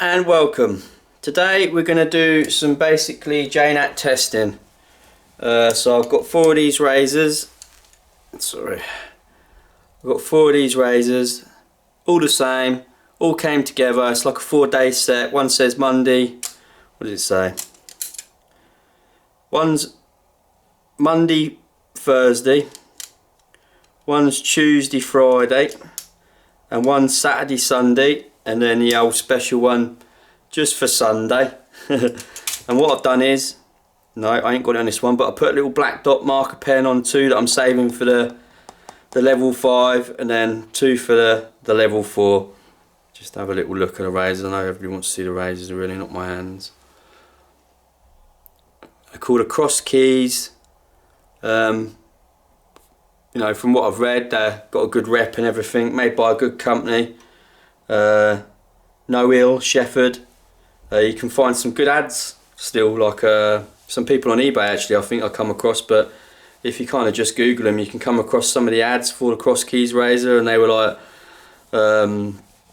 and welcome. Today we're going to do some basically Jnat testing. So I've got 4 of these razors. I've got 4 of these razors, all the same, all came together. It's like a 4-day set. One says Monday, what does it say? One's Monday, Thursday, one's Tuesday, Friday, and one's Saturday, Sunday, and then the old special one just for Sunday. And what I've done is, no, I ain't got it on this one, but I put a little black dot marker pen on 2 that I'm saving for the level 5, and then 2 for the level 4. Just have a little look at the razors. I know everybody wants to see the razors, they're really not my hands. They're called the Krosskeys. You know, from what I've read, they've got a good rep and everything, made by a good company. Nowill, Sheffield. You can find some good ads still, like some people on eBay actually I think I come across, but if you kind of just Google them, you can come across some of the ads for the Krosskeys razor, and they were like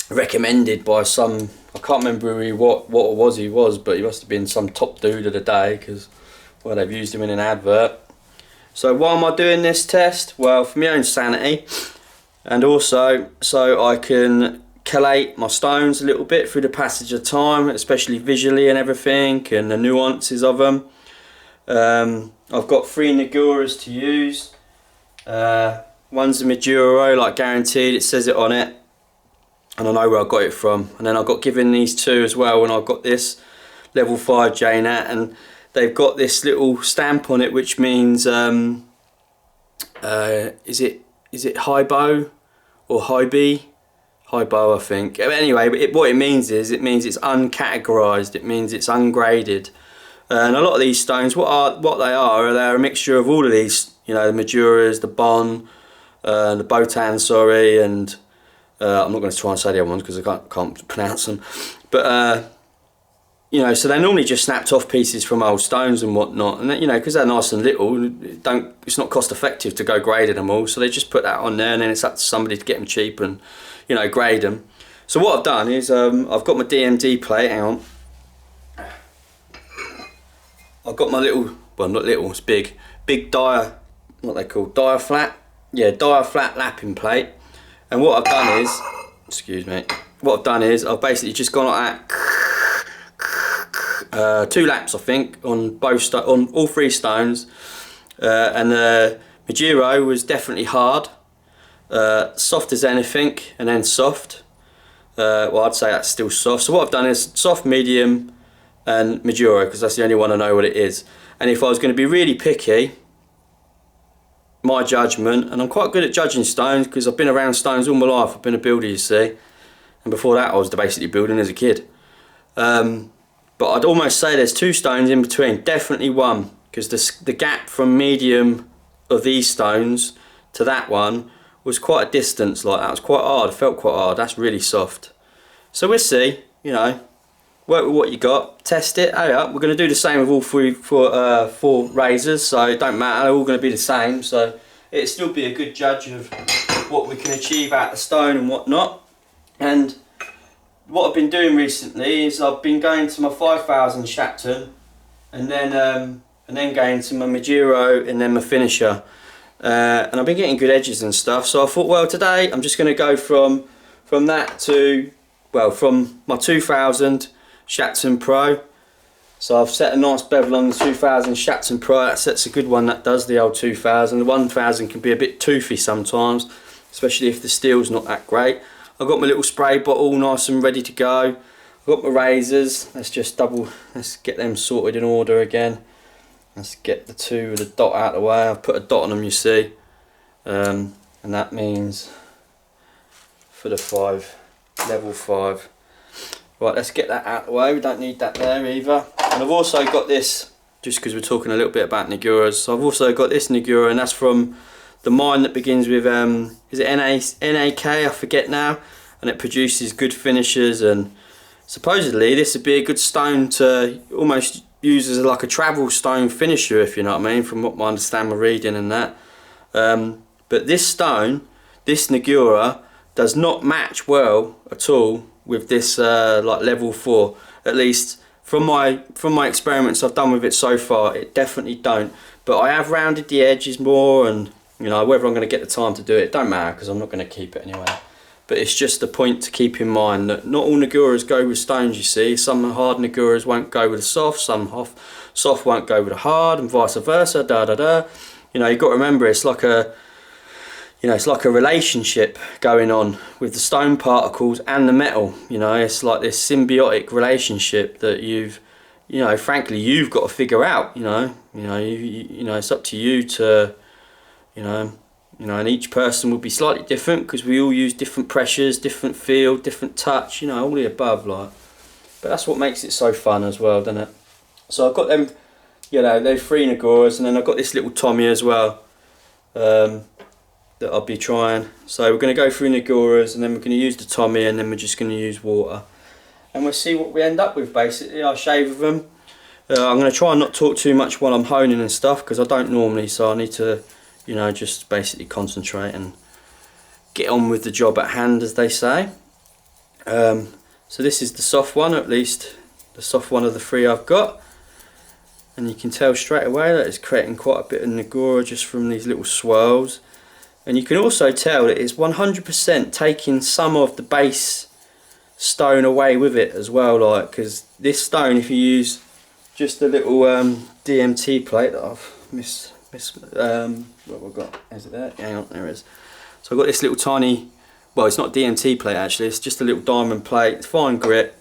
recommended by some, I can't remember what he was, but he must have been some top dude of the day, because well, they've used him in an advert. So why am I doing this test? Well, for my own sanity, and also so I can collate my stones a little bit through the passage of time, especially visually and everything, and the nuances of them. I've got 3 naguras to use. One's a Nagura, like guaranteed, it says it on it, and I know where I got it from. And then I got given these 2 as well when I got this level 5 Jnat, and they've got this little stamp on it which means is it Hibo or Hibi? Hibo, I think. Anyway, what it means is, it means it's uncategorized, it means it's ungraded. And a lot of these stones, what they are, they're a mixture of all of these, you know, the Maduras, the Bon, the Botan, sorry, and I'm not going to try and say the other ones because I can't pronounce them. But you know, so they're normally just snapped off pieces from old stones and whatnot, and you know, because they're nice and little, it's not cost effective to go grading them all, so they just put that on there, and then it's up to somebody to get them cheap and, you know, grade them. So what I've done is I've got my DMD plate. Hang on, I've got my little, well, not little, it's big what they call dia flat, yeah, dia flat lapping plate. And what I've done is, excuse me, what I've done is I've basically just gone like that, 2 laps I think on both on all 3 stones, and the Magiro was definitely hard, soft as anything, and then soft. Well, I'd say that's still soft. So what I've done is soft, medium, and Magiro, because that's the only one I know what it is. And if I was going to be really picky, my judgment, and I'm quite good at judging stones because I've been around stones all my life. I've been a builder, you see, and before that I was basically building as a kid. But I'd almost say there's 2 stones in between, definitely one, because the gap from medium of these stones to that one was quite a distance. Like, that was quite hard, it felt quite hard. That's really soft. So we'll see, you know, work with what you got, test it. Oh yeah, we're going to do the same with all 4 razors, so it don't matter, they're all going to be the same, so it'll still be a good judge of what we can achieve out of the stone and whatnot. And what I've been doing recently is I've been going to my 5000 Shapton, and then going to my Magiro, and then my finisher, and I've been getting good edges and stuff. So I thought, well, today I'm just going to go from that to, well, from my 2000 Shapton Pro. So I've set a nice bevel on the 2000 Shapton Pro. That's a good one, that does, the old 2000. The 1000 can be a bit toothy sometimes, especially if the steel's not that great. I've got my little spray bottle nice and ready to go. I've got my razors. Let's get them sorted in order again. Let's get the 2 with the dot out of the way. I've put a dot on them, you see, and that means for the 5, level 5. Right, let's get that out of the way, we don't need that there either. And I've also got this, just because we're talking a little bit about Naguras, so I've also got this Nagura, and that's from the mine that begins with, is it NAK, I forget now, and it produces good finishes, and supposedly this would be a good stone to almost use as like a travel stone finisher, if you know what I mean, from what I understand my reading and that. But this stone, this Nagura, does not match well at all with this like level 4, at least from my experiments I've done with it so far. It definitely don't, but I have rounded the edges more, and you know, whether I'm going to get the time to do it don't matter, because I'm not going to keep it anyway. But it's just a point to keep in mind that not all naguras go with stones, you see. Some hard naguras won't go with the soft, some soft won't go with the hard, and vice versa, You know, you've got to remember, it's like a, you know, it's like a relationship going on with the stone particles and the metal. You know, it's like this symbiotic relationship that you know, frankly, you've got to figure out. You know, it's up to you to, you know, and each person will be slightly different, because we all use different pressures, different feel, different touch. You know, all the above, like. But that's what makes it so fun as well, doesn't it? So I've got them, you know, they're 3 naguras, and then I've got this little Tommy as well. That I'll be trying. So we're going to go through naguras, and then we're going to use the Tommy, and then we're just going to use water, and we'll see what we end up with. Basically, I'll shave with them. I'm going to try and not talk too much while I'm honing and stuff, because I don't normally, so I need to, you know, just basically concentrate and get on with the job at hand, as they say. So this is the soft one, or at least the soft one of the 3 I've got, and you can tell straight away that it's creating quite a bit of nagura just from these little swirls. And you can also tell that it's 100% taking some of the base stone away with it as well, like, because this stone, if you use just a little DMT plate that I've what have I got? Is it there? Hang on, there it is. So I've got this little tiny, well, it's not DMT plate actually, it's just a little diamond plate. It's fine grit,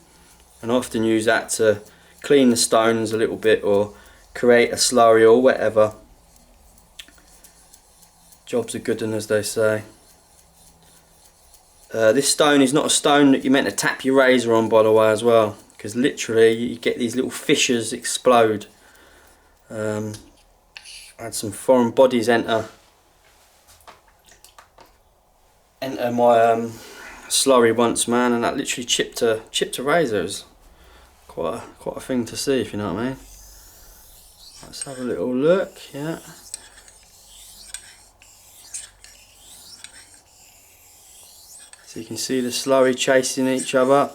and I often use that to clean the stones a little bit, or create a slurry or whatever. Job's a good one, as they say. This stone is not a stone that you're meant to tap your razor on, by the way, as well, because literally you get these little fissures explode. I had some foreign bodies enter my slurry once, man, and that literally chipped a razor. It was quite a thing to see, if you know what I mean. Let's have a little look. Yeah. So you can see the slurry chasing each other.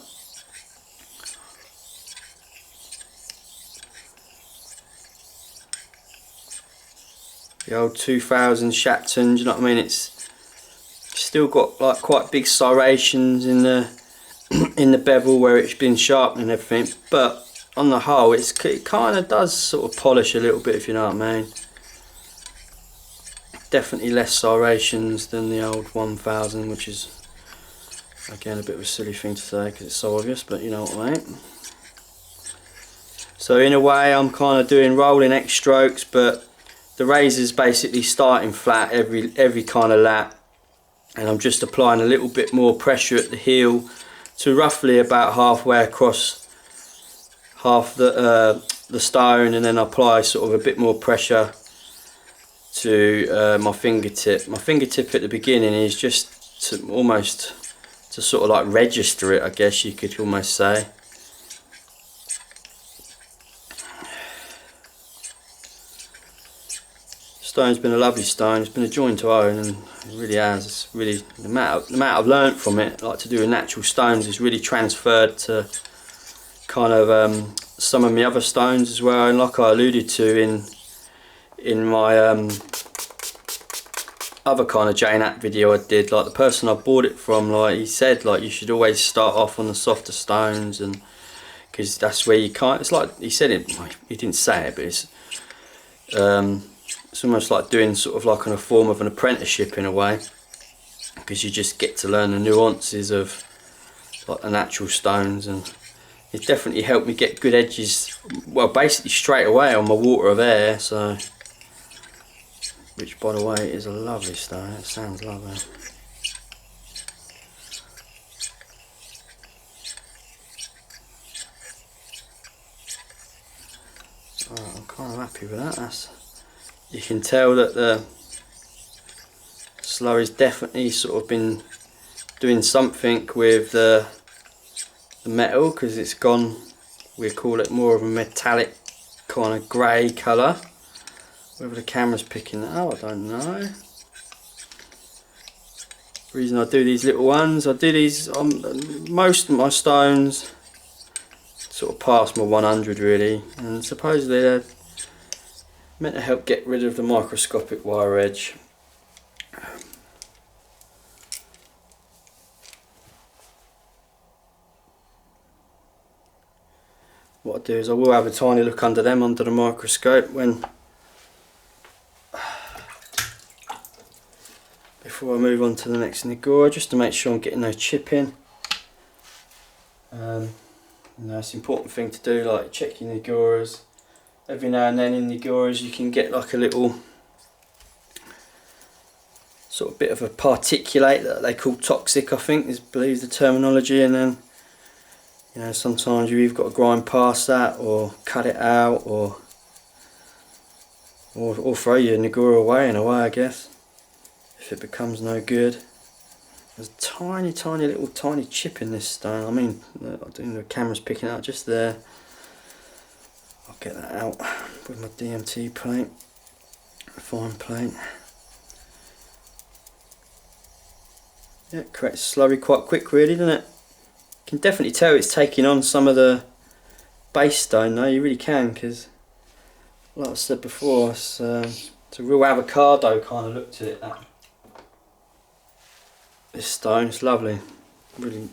The old 2000 Shapton, do you know what I mean? It's still got like quite big serrations in the in the bevel where it's been sharpened and everything, but on the whole it kind of does sort of polish a little bit, if you know what I mean. Definitely less serrations than the old 1000, which is again a bit of a silly thing to say because it's so obvious, but you know what I mean. So in a way I'm kind of doing rolling X strokes, but the razor's basically starting flat every kind of lap, and I'm just applying a little bit more pressure at the heel to roughly about halfway across half the stone, and then apply sort of a bit more pressure to my fingertip. My fingertip at the beginning is just to sort of like register it, I guess you could almost say. Stone's been a lovely stone. It's been a joy to own, and it really has. It's really the amount I've learnt from it, like to do with natural stones, is really transferred to kind of some of my other stones as well. And like I alluded to in my other kind of Jnat video I did, like the person I bought it from, like he said, like you should always start off on the softer stones, and because that's where you can't. It's like he said it. He didn't say it, but it's almost like doing sort of like on a form of an apprenticeship in a way, because you just get to learn the nuances of like the natural stones, and it definitely helped me get good edges, well basically straight away on my water of air. So, which by the way is a lovely stone, it sounds lovely. Oh, I'm kind of happy with that. You can tell that the slurry's definitely sort of been doing something with the metal, because it's gone, we call it more of a metallic kind of grey colour. Whether the camera's picking that up, I don't know. The reason I do these little ones, I do these on most of my stones sort of past my 100 really, and supposedly they're meant to help get rid of the microscopic wire edge. What I do is I will have a tiny look under them under the microscope before I move on to the next Nagura, just to make sure I'm getting no chipping. You know, it's an important thing to do, like check your Naguras. Every now and then in Naguras you can get like a little sort of bit of a particulate that they call toxic, I think is believes the terminology, and then you know sometimes you've either got to grind past that or cut it out or throw your Nagura away in a way, I guess, if it becomes no good. There's a tiny little chip in this stone. I mean, I think the camera's picking it up just there. I'll get that out with my DMT plate, fine plate. Yeah, it corrects slurry quite quick really, doesn't it? You can definitely tell it's taking on some of the base stone though, you really can, because like I said before, it's a real avocado kind of look to it, that. This stone, it's lovely, really,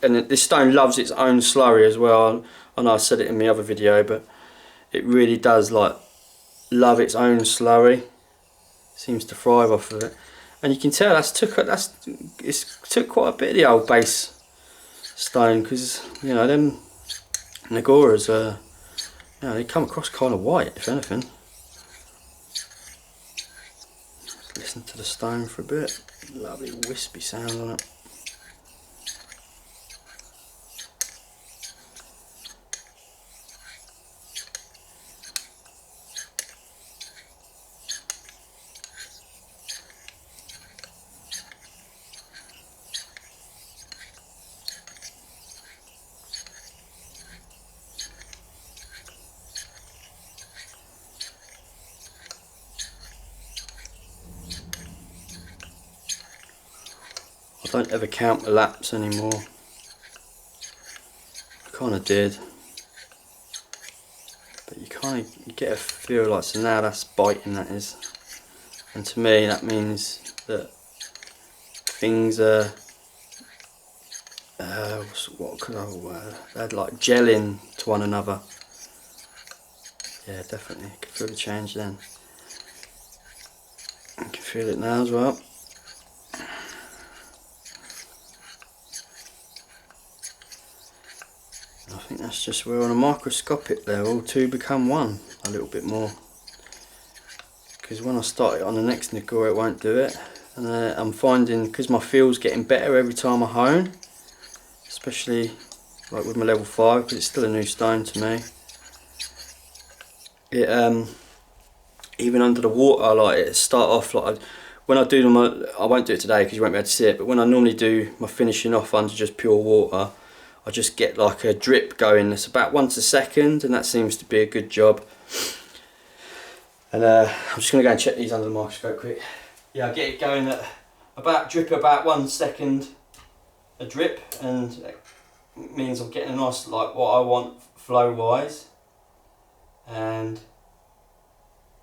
and this stone loves its own slurry as well. I know I said it in my other video, but it really does like love its own slurry. Seems to thrive off of it, and you can tell it's took quite a bit of the old base stone, because you know them Naguras you know, they come across kind of white if anything. Listen to the stone for a bit. Lovely wispy sound on it. I don't ever count the laps anymore. I kind of did, but you get a feel like, so now that's biting, that is, and to me that means that things are what could I they're like gelling to one another. Yeah, definitely, you can feel the change then. You can feel it now as well. I think that's just where on a microscopic level two become one a little bit more, because when I start it on the next Nagura it won't do it, and I'm finding, because my feel's getting better every time I hone, especially like with my level 5, because it's still a new stone to me. It even under the water, like it start off like when I do them, I won't do it today because you won't be able to see it, but when I normally do my finishing off under just pure water, I just get like a drip going that's about once a second, and that seems to be a good job. And I'm just going to go and check these under the microscope quick. Yeah, I get it going at about 1 second a drip, and it means I'm getting a nice, like what I want flow wise, and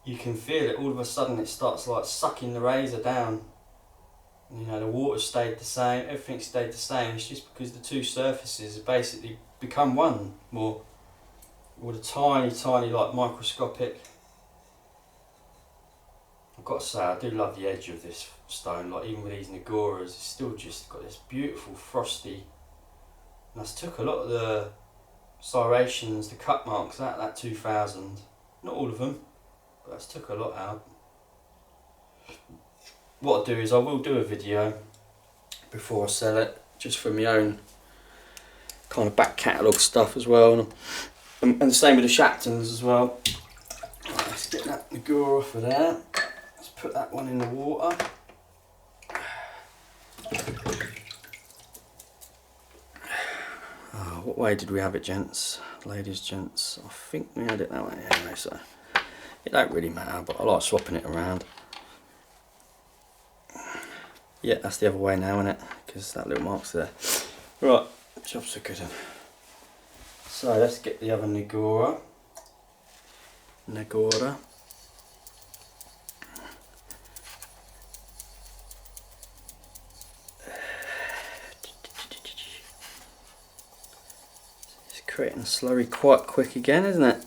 you can feel it all of a sudden. It starts like sucking the razor down. You know, the water stayed the same, everything stayed the same. It's just because the two surfaces have basically become one more, with a tiny like microscopic. I've got to say, I do love the edge of this stone, like even with these Naguras, it's still just got this beautiful frosty, and that's took a lot of the serrations, the cut marks out of that 2000, not all of them, but that's took a lot out. What I'll do is I will do a video before I sell it, just for my own kind of back catalogue stuff as well, and the same with the Sheptons as well. Right, let's get that Nagura off of there. Let's put that one in the water. Oh, what way did we have it, gents? Ladies, gents. I think we had it that way anyway, so it don't really matter, but I like swapping it around. Yeah, that's the other way now, isn't it? Because that little mark's there. Right, job's a good one. So let's get the other Nagura. It's creating a slurry quite quick again, isn't it?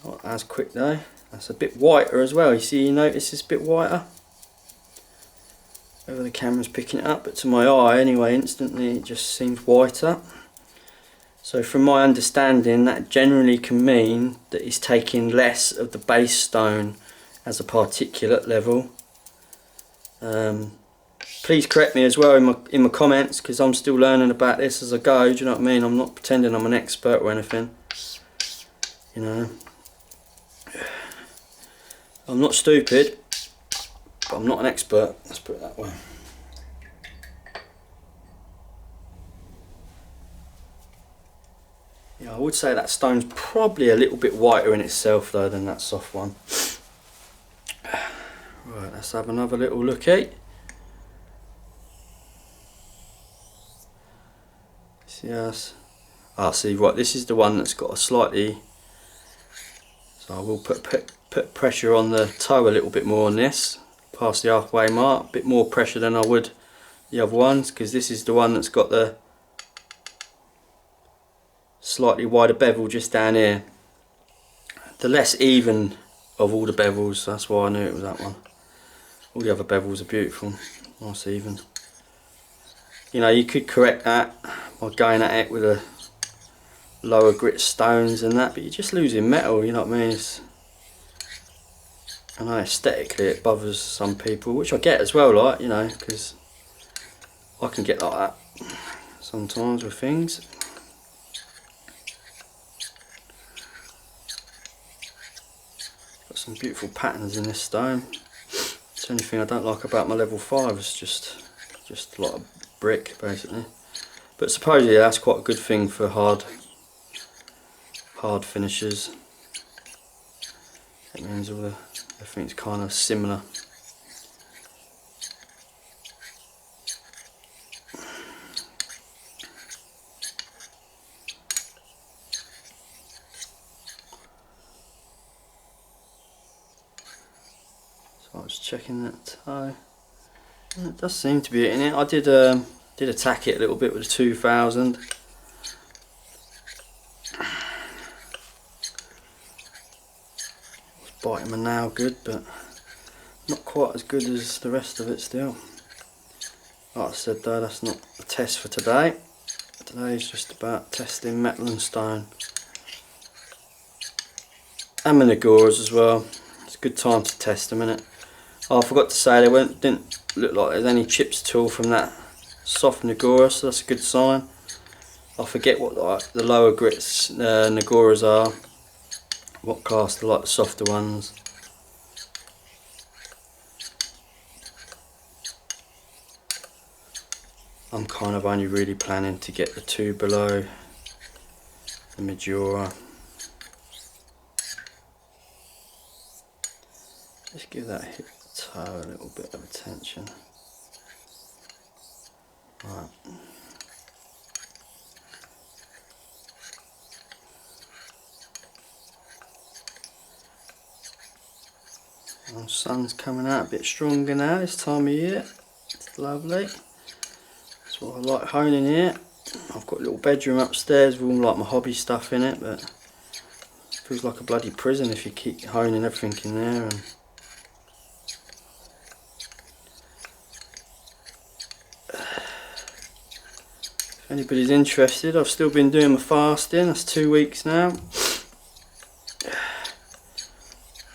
Not as quick though. That's a bit whiter as well. You notice it's a bit whiter? Whether the camera's picking it up, but to my eye anyway, instantly it just seems whiter. So from my understanding, that generally can mean that it's taking less of the base stone as a particulate level. Please correct me as well in my comments, because I'm still learning about this as I go. Do you know what I mean? I'm not pretending I'm an expert or anything. You know, I'm not stupid, but I'm not an expert. Let's put it that way. Yeah, I would say that stone's probably a little bit whiter in itself though than that soft one. Right, let's have another little looky. Yes. Ah, see, right, this is the one that's got a slightly, so I will put pressure on the toe a little bit more on this, past the halfway mark, a bit more pressure than I would the other ones, because this is the one that's got the slightly wider bevel just down here. The less even of all the bevels, that's why I knew it was that one. All the other bevels are beautiful, nice even. You know, you could correct that by going at it with a lower grit stones and that, but you're just losing metal, you know what I mean? I know aesthetically it bothers some people, which I get as well, like, you know, because I can get like that sometimes with things. Got some beautiful patterns in this stone. It's the only thing I don't like about my level 5 is just like a brick basically. But supposedly that's quite a good thing for hard finishes. It means everything's kind of similar. So I was checking that toe. It does seem to be hitting it. I did attack it a little bit with the 2000. Biting my nail good, but not quite as good as the rest of it still. Like I said though, that's not a test for today. Today is just about testing metal and stone. And my naguras as well. It's a good time to test them, innit? Oh, I forgot to say, didn't look like there's any chips at all from that soft nagura, so that's a good sign. I forget what like the lower grits naguras are. What cast are like the softer ones. I'm kind of only really planning to get the two below the Majora. Just give that hip toe a little bit of attention. Right. The sun's coming out a bit stronger now this time of year. It's lovely. That's what I like honing here. I've got a little bedroom upstairs with all like my hobby stuff in it, but it feels like a bloody prison if you keep honing everything in there. And if anybody's interested, I've still been doing my fasting. That's 2 weeks now.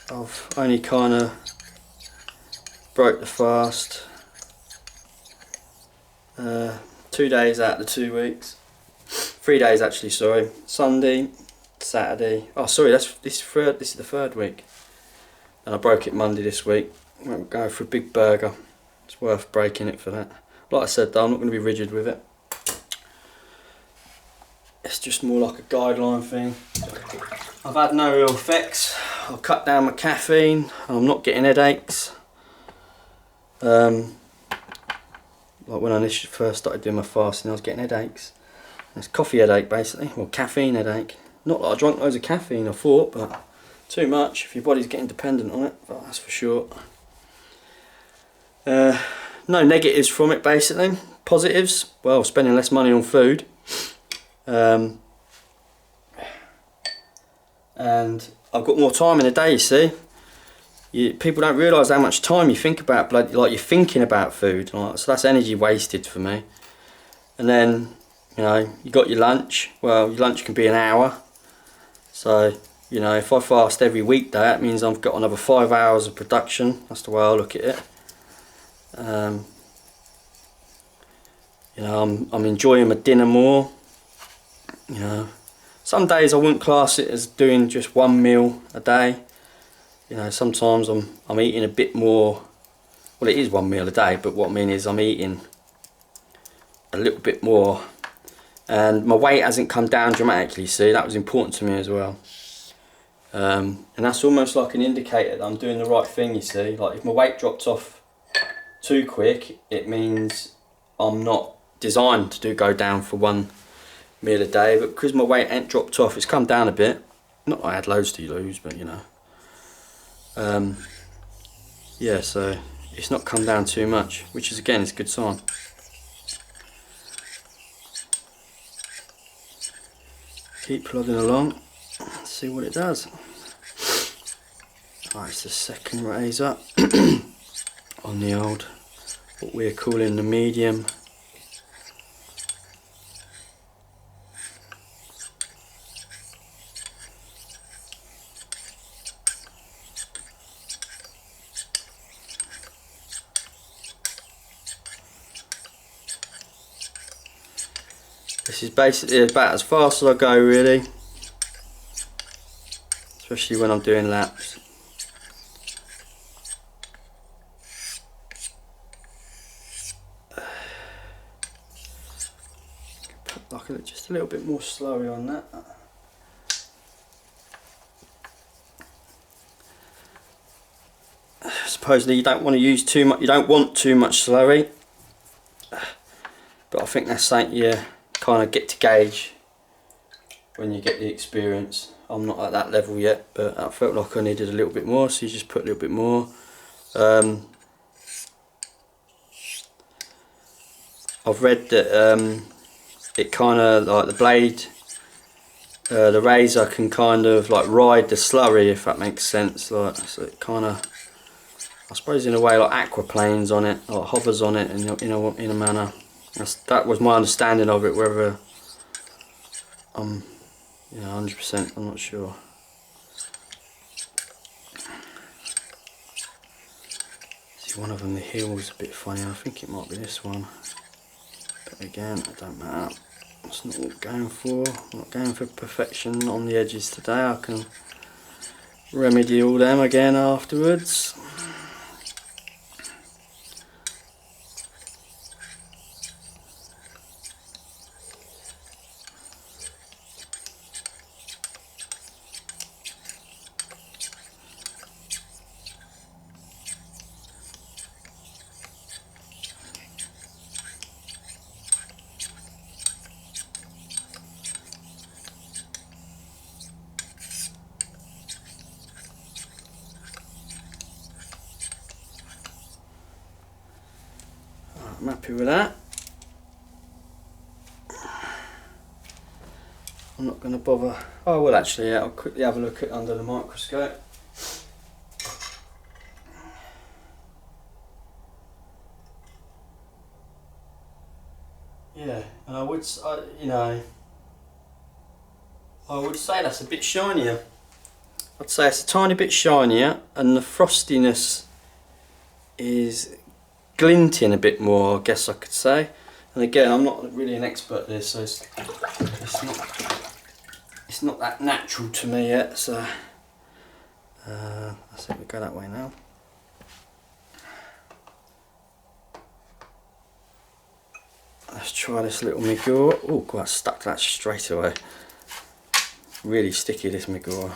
I've only kind of broke the fast 2 days out of the 2 weeks. 3 days actually, sorry. Sunday, Saturday. Oh, sorry, this is the third week. And I broke it Monday this week. We're going for a big burger. It's worth breaking it for that. Like I said though, I'm not going to be rigid with it. It's just more like a guideline thing. I've had no real effects. I've cut down my caffeine. I'm not getting headaches. Like when I initially first started doing my fasting, I was getting headaches. It's coffee headache basically, or caffeine headache. Not that I drank loads of caffeine, I thought, but too much if your body's getting dependent on it, but that's for sure. No negatives from it basically. Positives, well, spending less money on food. And I've got more time in a day, you see. People don't realise how much time you think about, like you're thinking about food, like, so that's energy wasted for me. And then, you know, you got your lunch. Well, your lunch can be an hour. So, you know, if I fast every weekday, that means I've got another 5 hours of production. That's the way I look at it. You know, I'm enjoying my dinner more. You know, some days I wouldn't class it as doing just one meal a day. You know, sometimes I'm eating a bit more. Well, it is one meal a day, but what I mean is I'm eating a little bit more, and my weight hasn't come down dramatically. See, that was important to me as well. And that's almost like an indicator that I'm doing the right thing. You see, like if my weight dropped off too quick, it means I'm not designed to go down for one meal a day. But because my weight ain't dropped off, it's come down a bit. Not that I had loads to lose, but you know. Yeah, so it's not come down too much, which is again, it's a good sign. Keep plodding along, let's see what it does. Right, it's the second raise up on the old, what we're calling the medium. This is basically about as fast as I go, really, especially when I'm doing laps. Put like just a little bit more slurry on that. Supposedly you don't want to use too much. You don't want too much slurry, but I think that's something you kind of get to gauge when you get the experience. I'm not at that level yet, but I felt like I needed a little bit more, so you just put a little bit more. I've read that it kind of like the blade, the razor can kind of like ride the slurry, if that makes sense. Like, so it kind of, I suppose in a way, like aquaplanes on it, or hovers on it in a manner. That was my understanding of it. Whether I'm, you know, 100%, I'm not sure. See, one of them, the heel was a bit funny. I think it might be this one. But again, it don't matter. That's not what I'm going for. I'm not going for perfection on the edges today. I can remedy all them again afterwards. I'm happy with that. I'm not going to bother. Oh well, actually, yeah, I'll quickly have a look at under the microscope. Yeah, and I would, you know, I would say that's a bit shinier. I'd say it's a tiny bit shinier, and the frostiness is glinting a bit more, I guess I could say. And again, I'm not really an expert at this, so it's not that natural to me yet. So I think we go that way now. Let's try this little Nagura. Oh, God, I stuck to that straight away. Really sticky, this Nagura.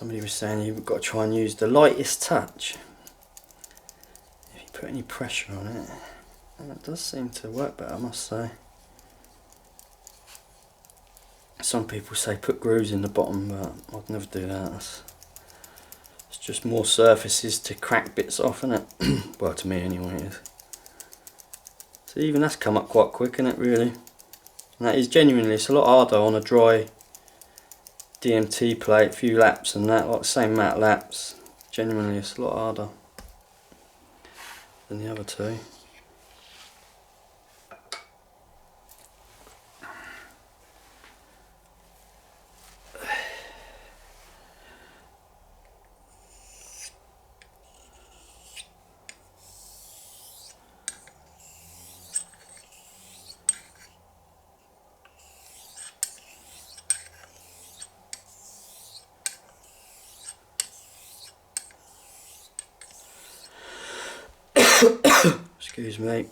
somebody was saying you've got to try and use the lightest touch if you put any pressure on it, and it does seem to work better, I must say. Some people say put grooves in the bottom, but I'd never do that. It's just more surfaces to crack bits off, isn't it? Well, to me anyway it is. So even that's come up quite quick, isn't it, really? And that is genuinely, it's a lot harder on a dry DMT plate, a few laps and that, like the same amount of laps. Genuinely it's a lot harder than the other two. Excuse me.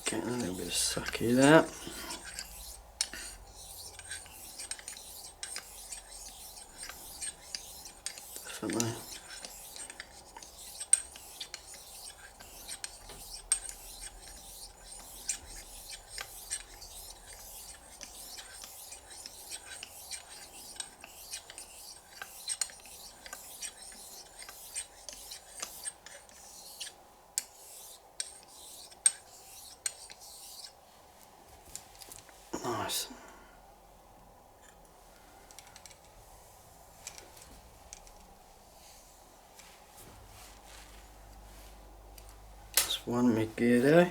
Getting a little bit of sucky there. Definitely. Nice. That's one mid gear there.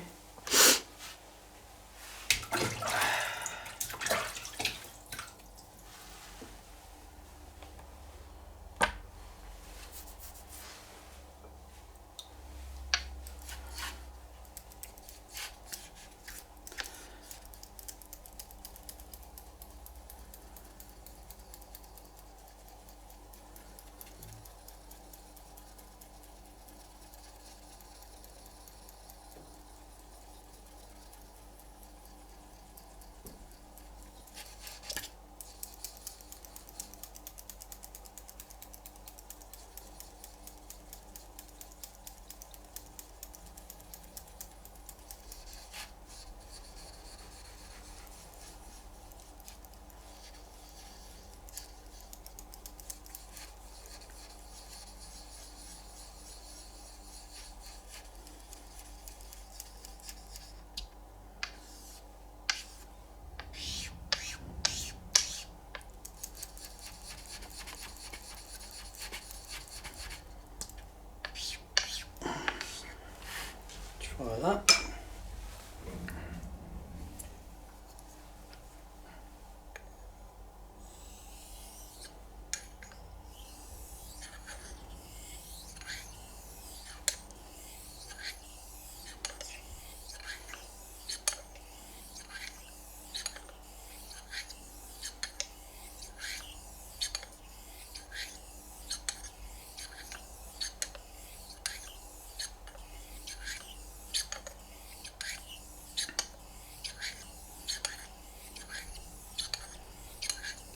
Try that.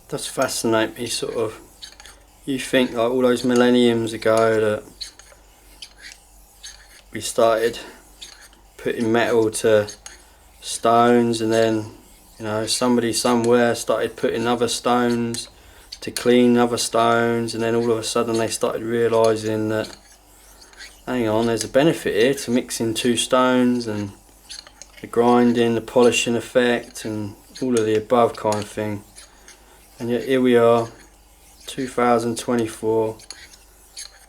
Does fascinate me, sort of. You think like all those millenniums ago that we started putting metal to stones, and then, you know, somebody somewhere started putting other stones to clean other stones, and then all of a sudden they started realising that, hang on, there's a benefit here to mixing two stones, and the grinding, the polishing effect, and all of the above kind of thing. And yet here we are, 2024,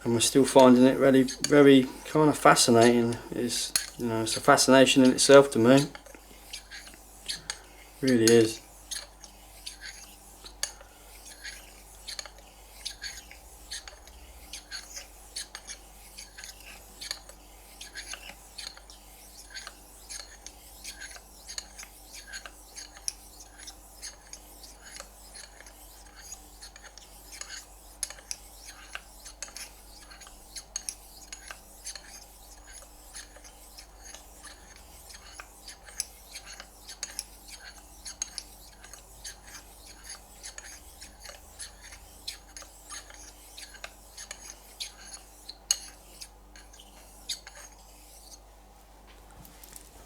and we're still finding it really very kind of fascinating. It's, you know, it's a fascination in itself to me. It really is.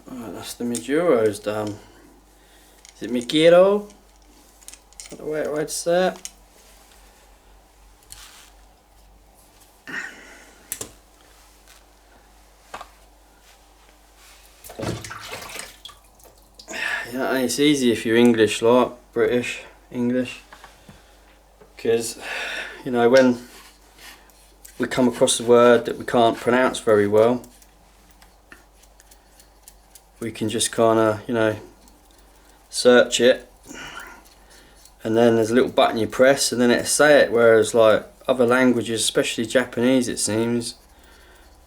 Right, that's the Naguras done. Is it Megiddo? Is that the way I'd say it? You know, it's easy if you're English, like British English, because you know, when we come across a word that we can't pronounce very well, we can just kind of, you know, search it, and then there's a little button you press and then it'll say it, whereas like other languages, especially Japanese, it seems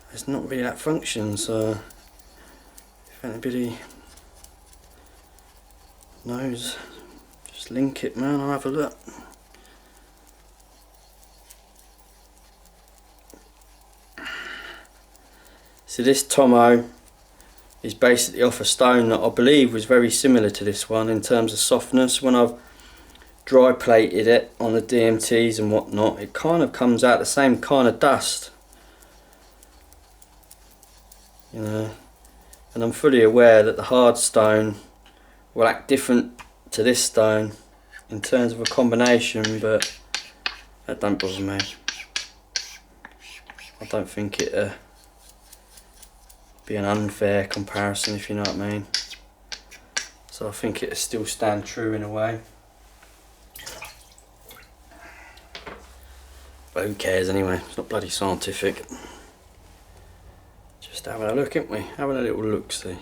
there's not really that function. So if anybody knows, just link it, man, I'll have a look. So this Tomo is basically off a stone that I believe was very similar to this one in terms of softness. When I've dry plated it on the DMTs and whatnot, it kind of comes out the same kind of dust, you know, and I'm fully aware that the hard stone will act different to this stone in terms of a combination, but that don't bother me. I don't think it be an unfair comparison, if you know what I mean. So I think it'll still stand true in a way. But who cares anyway, it's not bloody scientific. Just having a look, ain't we? Having a little look, see.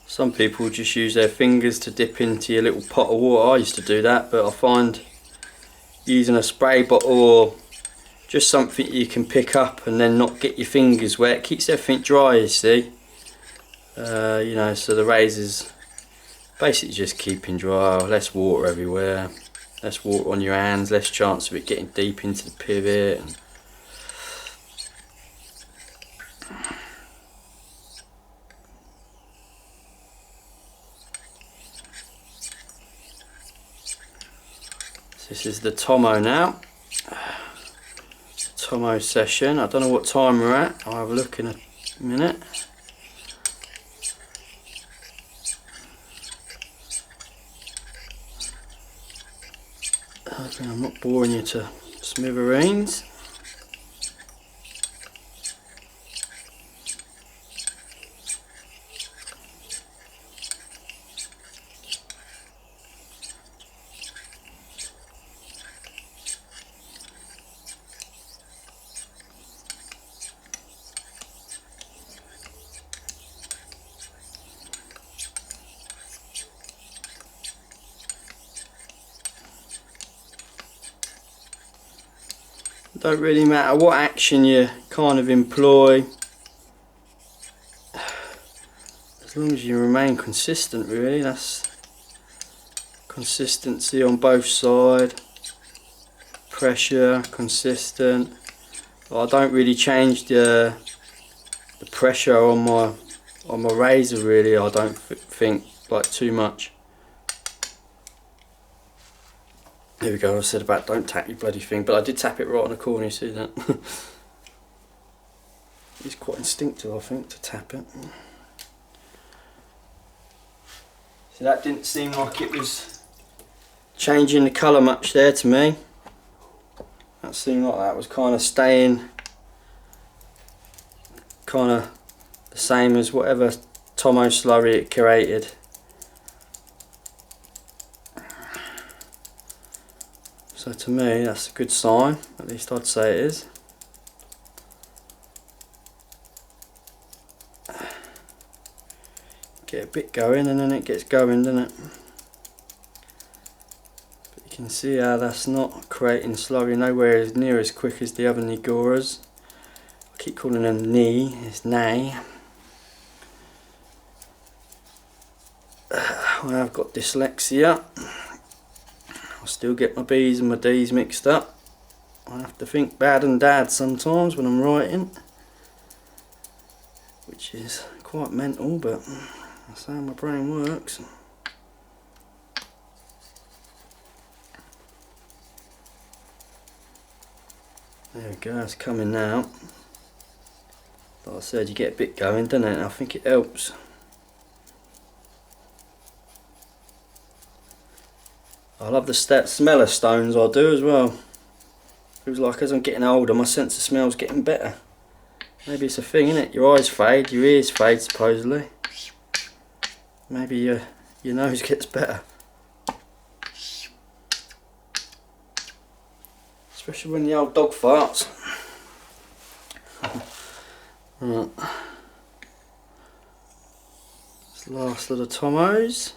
Some people just use their fingers to dip into your little pot of water. I used to do that, but I find using a spray bottle or just something you can pick up and then not get your fingers wet keeps everything dry, you see. You know, so the razor's basically just keeping dry, less water everywhere, less water on your hands, less chance of it getting deep into the pivot. And this is the Tomo now. Tomo session. I don't know what time we're at. I'll have a look in a minute. Hoping I'm not boring you to smithereens. Don't really matter what action you kind of employ, as long as you remain consistent, really. That's consistency on both sides, pressure, consistent. I don't really change the pressure on my razor really. I don't think like too much. There we go. I said about don't tap your bloody thing, but I did tap it right on the corner. You see that? It's quite instinctive, I think, to tap it. So that didn't seem like it was changing the colour much there to me. That seemed like that was kind of staying kind of the same as whatever Tomo slurry it created. So to me that's a good sign, at least I'd say it is. Get a bit going and then it gets going, doesn't it? But you can see how that's not creating slurry nowhere as near as quick as the other Naguras. I keep calling them knee, it's nay. I've got dyslexia. I still get my B's and my D's mixed up. I have to think bad and dad sometimes when I'm writing, which is quite mental, but that's how my brain works. There we go, it's coming now. Like I said, you get a bit going, don't it? I think it helps. I love the smell of stones, I do as well. Feels like as I'm getting older, my sense of smell's getting better. Maybe it's a thing, innit? Your eyes fade, your ears fade supposedly. Maybe your nose gets better. Especially when the old dog farts. Right. It's the last of the Tomos.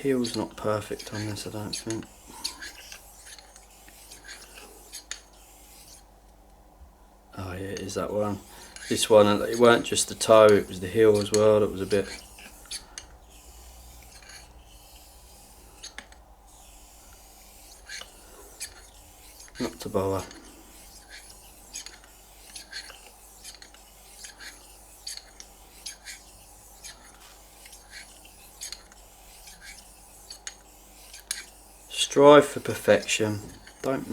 Heel's not perfect on this, I don't think. Oh yeah, it is that one. This one, it weren't just the toe, it was the heel as well that was a bit... not to bother. Strive for perfection. Don't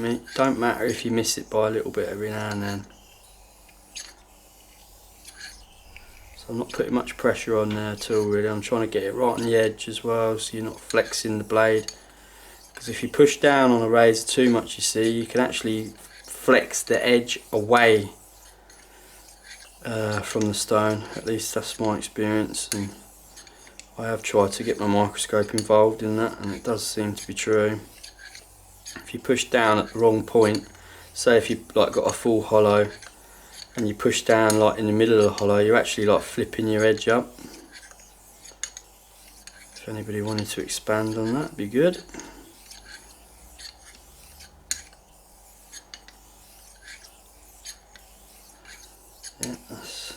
matter if you miss it by a little bit every now and then. So I'm not putting much pressure on there at all really. I'm trying to get it right on the edge as well, so you're not flexing the blade. Because if you push down on a razor too much, you see, you can actually flex the edge away from the stone. At least that's my experience, and I have tried to get my microscope involved in that, and it does seem to be true. If you push down at the wrong point, say if you've like got a full hollow and you push down like in the middle of the hollow, you're actually like flipping your edge up. If anybody wanted to expand on that, be good. Yeah, that's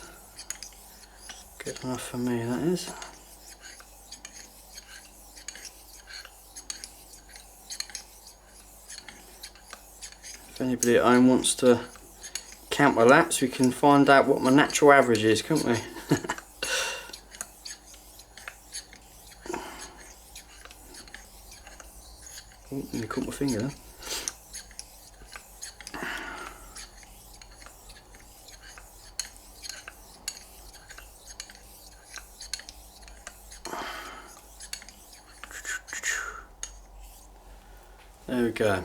good enough for me, that is. If anybody at home wants to count my laps, we can find out what my natural average is, can't we? Oh, I caught my finger there. There we go.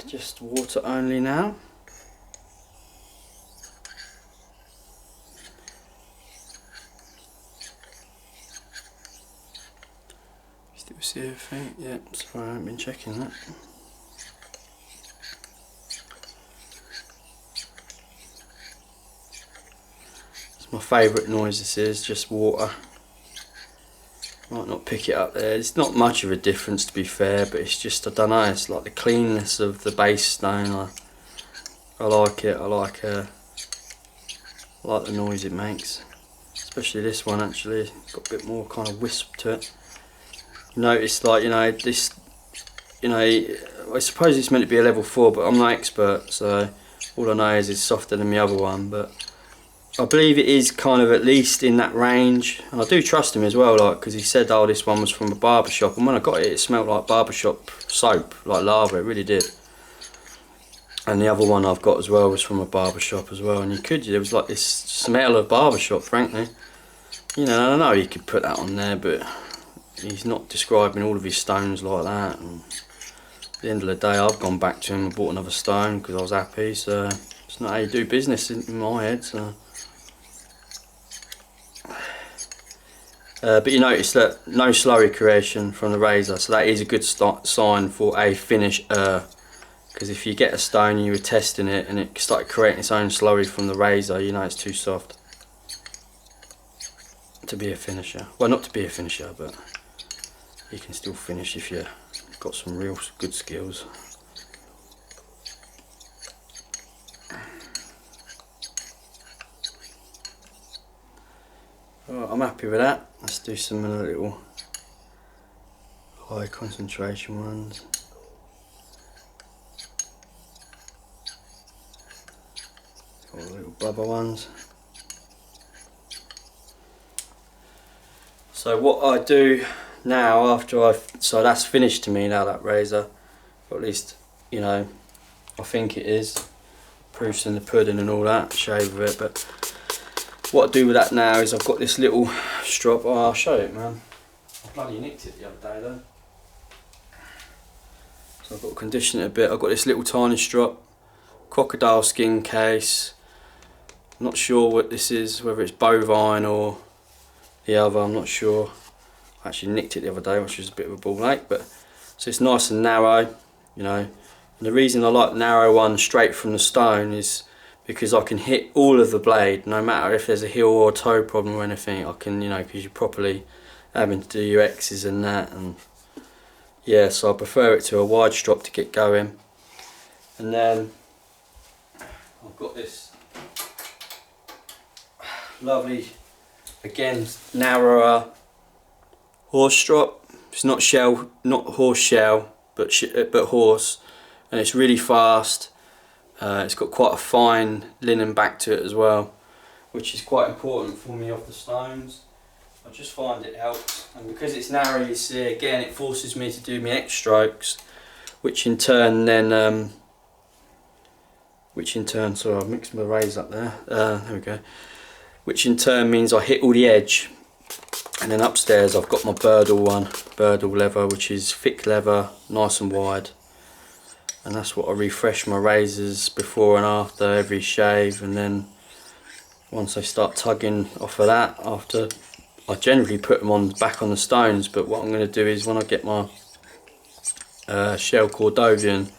just water only now. Still see everything? Yeah, sorry, I haven't been checking that. It's my favourite noise, this is just water. Might not pick it up there. It's not much of a difference, to be fair, but it's just, I don't know, it's like the cleanness of the base stone. I like it. I like the noise it makes, especially this one. Actually, it's got a bit more kind of wisp to it. You notice, like, you know, this, you know, I suppose it's meant to be a level 4, but I'm no expert, so all I know is it's softer than the other one. But I believe it is kind of at least in that range, and I do trust him as well, like, because he said, oh, this one was from a barber shop, and when I got it, it smelled like barbershop soap, like lava. It really did. And the other one I've got as well was from a barber shop as well, and there was like this smell of barbershop, frankly. You know, I know you could put that on there, but he's not describing all of his stones like that. And at the end of the day, I've gone back to him and bought another stone because I was happy. So it's not how you do business in my head. So. But you notice that no slurry creation from the razor, so that is a good sign for a finish. Because if you get a stone and you were testing it and it started creating its own slurry from the razor, you know it's too soft to be a finisher. Well, not to be a finisher, but you can still finish if you've got some real good skills. Alright, I'm happy with that. Let's do some little high concentration ones. All the little blubber ones. So what I do now, after so that's finished to me now, that razor, or at least, you know, I think it is. Proofs in the pudding and all that, shave of it. But what I do with that now is I've got this little strop. Oh, I'll show it, man. I bloody nicked it the other day though. So I've got to condition it a bit. I've got this little tiny strop, crocodile skin case. I'm not sure what this is, whether it's bovine or the other, I'm not sure. I actually nicked it the other day, which was a bit of a ball ache, but so it's nice and narrow, you know. And the reason I like narrow ones straight from the stone is because I can hit all of the blade, no matter if there's a heel or a toe problem or anything. I can, you know, because you're properly having to do your X's and that, and yeah, so I prefer it to a wide strop to get going. And then I've got this lovely, again, narrower horse strop. It's not shell, not horse shell, but horse, and it's really fast. It's got quite a fine linen back to it as well, which is quite important for me off the stones. I just find it helps, and because it's narrow, you see, again, it forces me to do my X strokes, which in turn then, sorry, I've mixed my rays up there. There we go. Which in turn means I hit all the edge. And then upstairs I've got my Birdle leather, which is thick leather, nice and wide. And that's what I refresh my razors before and after every shave. And then once I start tugging off of that, after I generally put them back on the stones. But what I'm going to do is when I get my shell Cordovian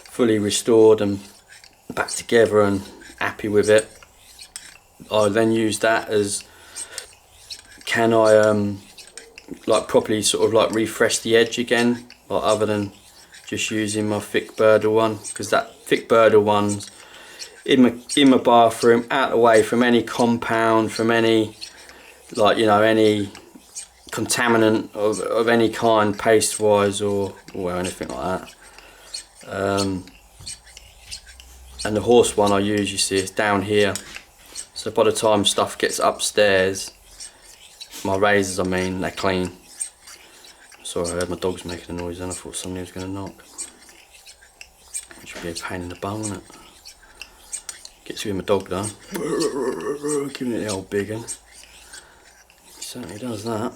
fully restored and back together and happy with it, I then use that as, can I like properly sort of like refresh the edge again, like other than just using my thick Birdle one, because that thick Birdle one's in my bathroom, out of the way from any compound, from any, like, you know, any contaminant of any kind, paste wise or anything like that. And the horse one I use, you see, it's down here. So by the time stuff gets upstairs, my razors, I mean, they're clean. Sorry, I heard my dog's making a noise and I thought somebody was going to knock. Which would be a pain in the bum, wouldn't it? Gets you with my dog though. Giving it the old big one. He certainly does that.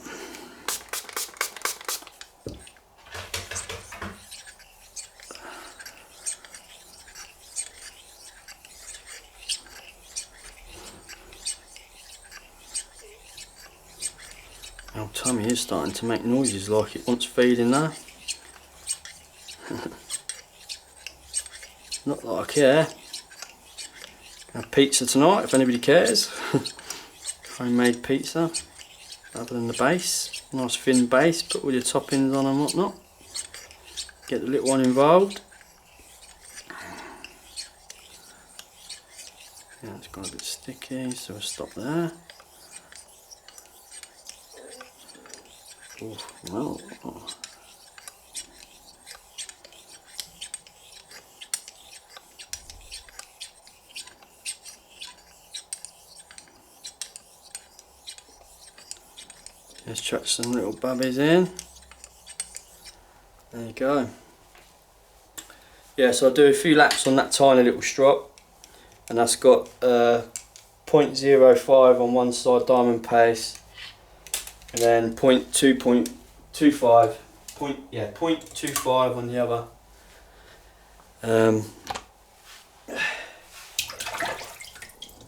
tummy is starting to make noises like it wants feeding now. Not that I care. Have pizza tonight if anybody cares. Homemade pizza, other than the base. Nice thin base, put all your toppings on and whatnot. Get the little one involved. Yeah, it's got a bit sticky, so we'll stop there. Oh, well. Oh. Let's chuck some little bubbies in. There you go. Yeah, so I'll do a few laps on that tiny little strop, and that's got 0.05 on one side diamond paste, and then 0.25 on the other.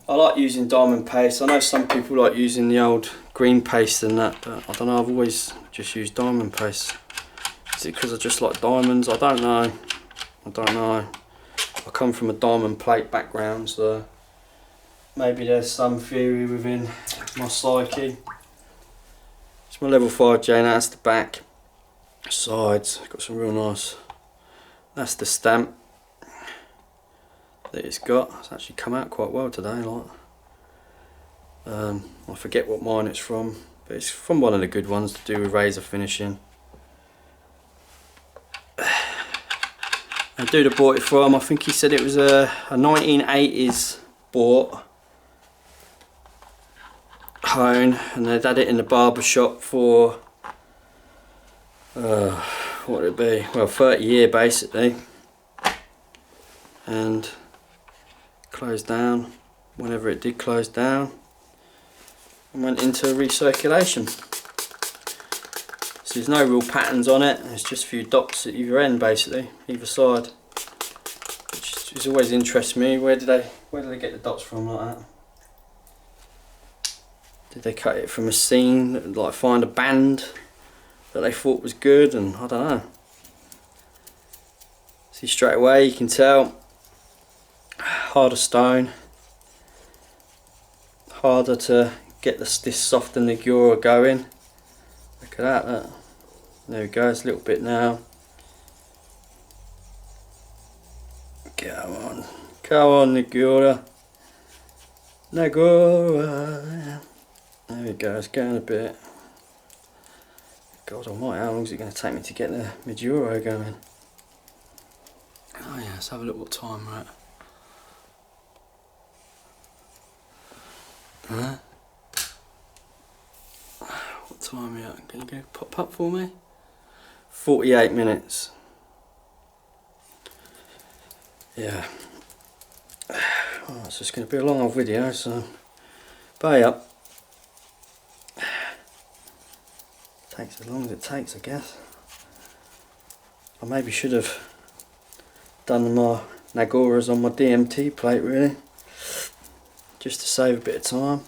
I like using diamond paste. I know some people like using the old green paste and that, but I don't know, I've always just used diamond paste. Is it because I just like diamonds? I don't know. I come from a diamond plate background, so maybe there's some theory within my psyche. It's my level 5 Jnat, that's the back. Sides, got some real nice. That's the stamp that it's got. It's actually come out quite well today, like. I forget what mine it's from, but it's from one of the good ones to do with razor finishing. The dude I bought it from, I think he said it was a 1980s bought hone, and they'd had it in the barber shop for what would it be? Well, 30 years basically, and closed down whenever it did close down and went into recirculation. So there's no real patterns on it, there's just a few dots at either end basically, either side, which is always interests me. Where did they get the dots from like that? Did they cut it from a scene, like find a band that they thought was good? And I don't know. See, straight away you can tell, harder stone, harder to get this softer Nagura going. Look at that, there we go, it's a little bit now. Come on Nagura. Nagura. There we go, it's going a bit. God almighty, how long is it going to take me to get the Nagura going? Oh yeah, let's have a look what time we're at. Huh? What time are we at? Can you go pop up for me? 48 minutes. Yeah. Oh, it's just going to be a long old video, so pay up. Takes as long as it takes, I guess. I maybe should have done my naguras on my DMT plate, really, just to save a bit of time.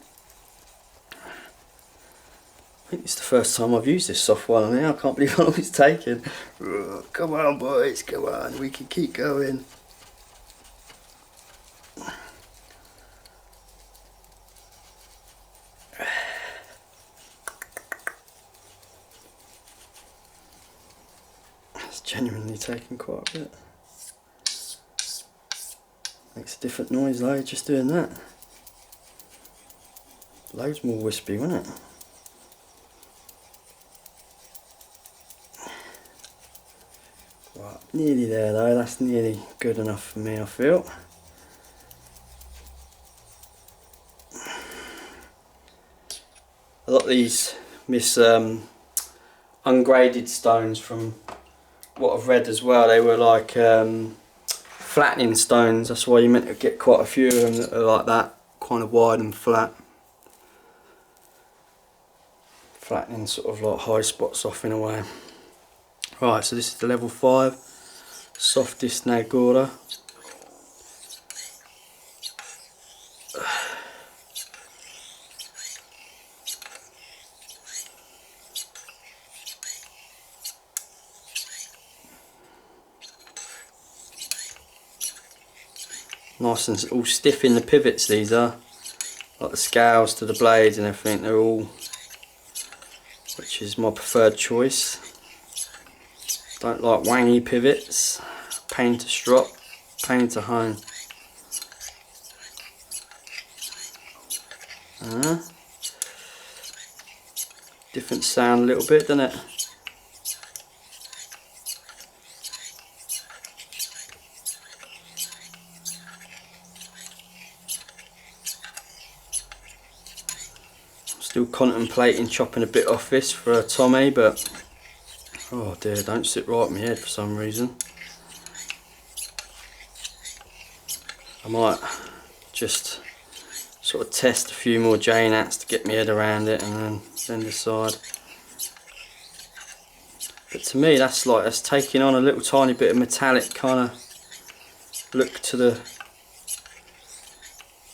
I think it's the first time I've used this soft one on here. I can't believe how long it's taken. Come on boys, come on, we can keep going. It's genuinely taken quite a bit. Makes a different noise though, just doing that. Loads more wispy, wasn't it? Right, nearly there though, that's nearly good enough for me, I feel. I got these ungraded stones from what I've read as well. They were like flattening stones, that's why you meant to get quite a few of them that are like that, kind of wide and flat. Flattening sort of like high spots off in a way. Right, so this is the level 5 softest Nagura. Nice and all stiff in the pivots, these are. Like the scales to the blades and everything, they're all, which is my preferred choice. Don't like wangy pivots, pain to strop, pain to hone. Different sound a little bit, doesn't it? Still contemplating chopping a bit off this for a Tommy, but oh dear, don't sit right in my head for some reason. I might just sort of test a few more Jnats to get my head around it and then decide. But to me that's taking on a little tiny bit of metallic kind of look to the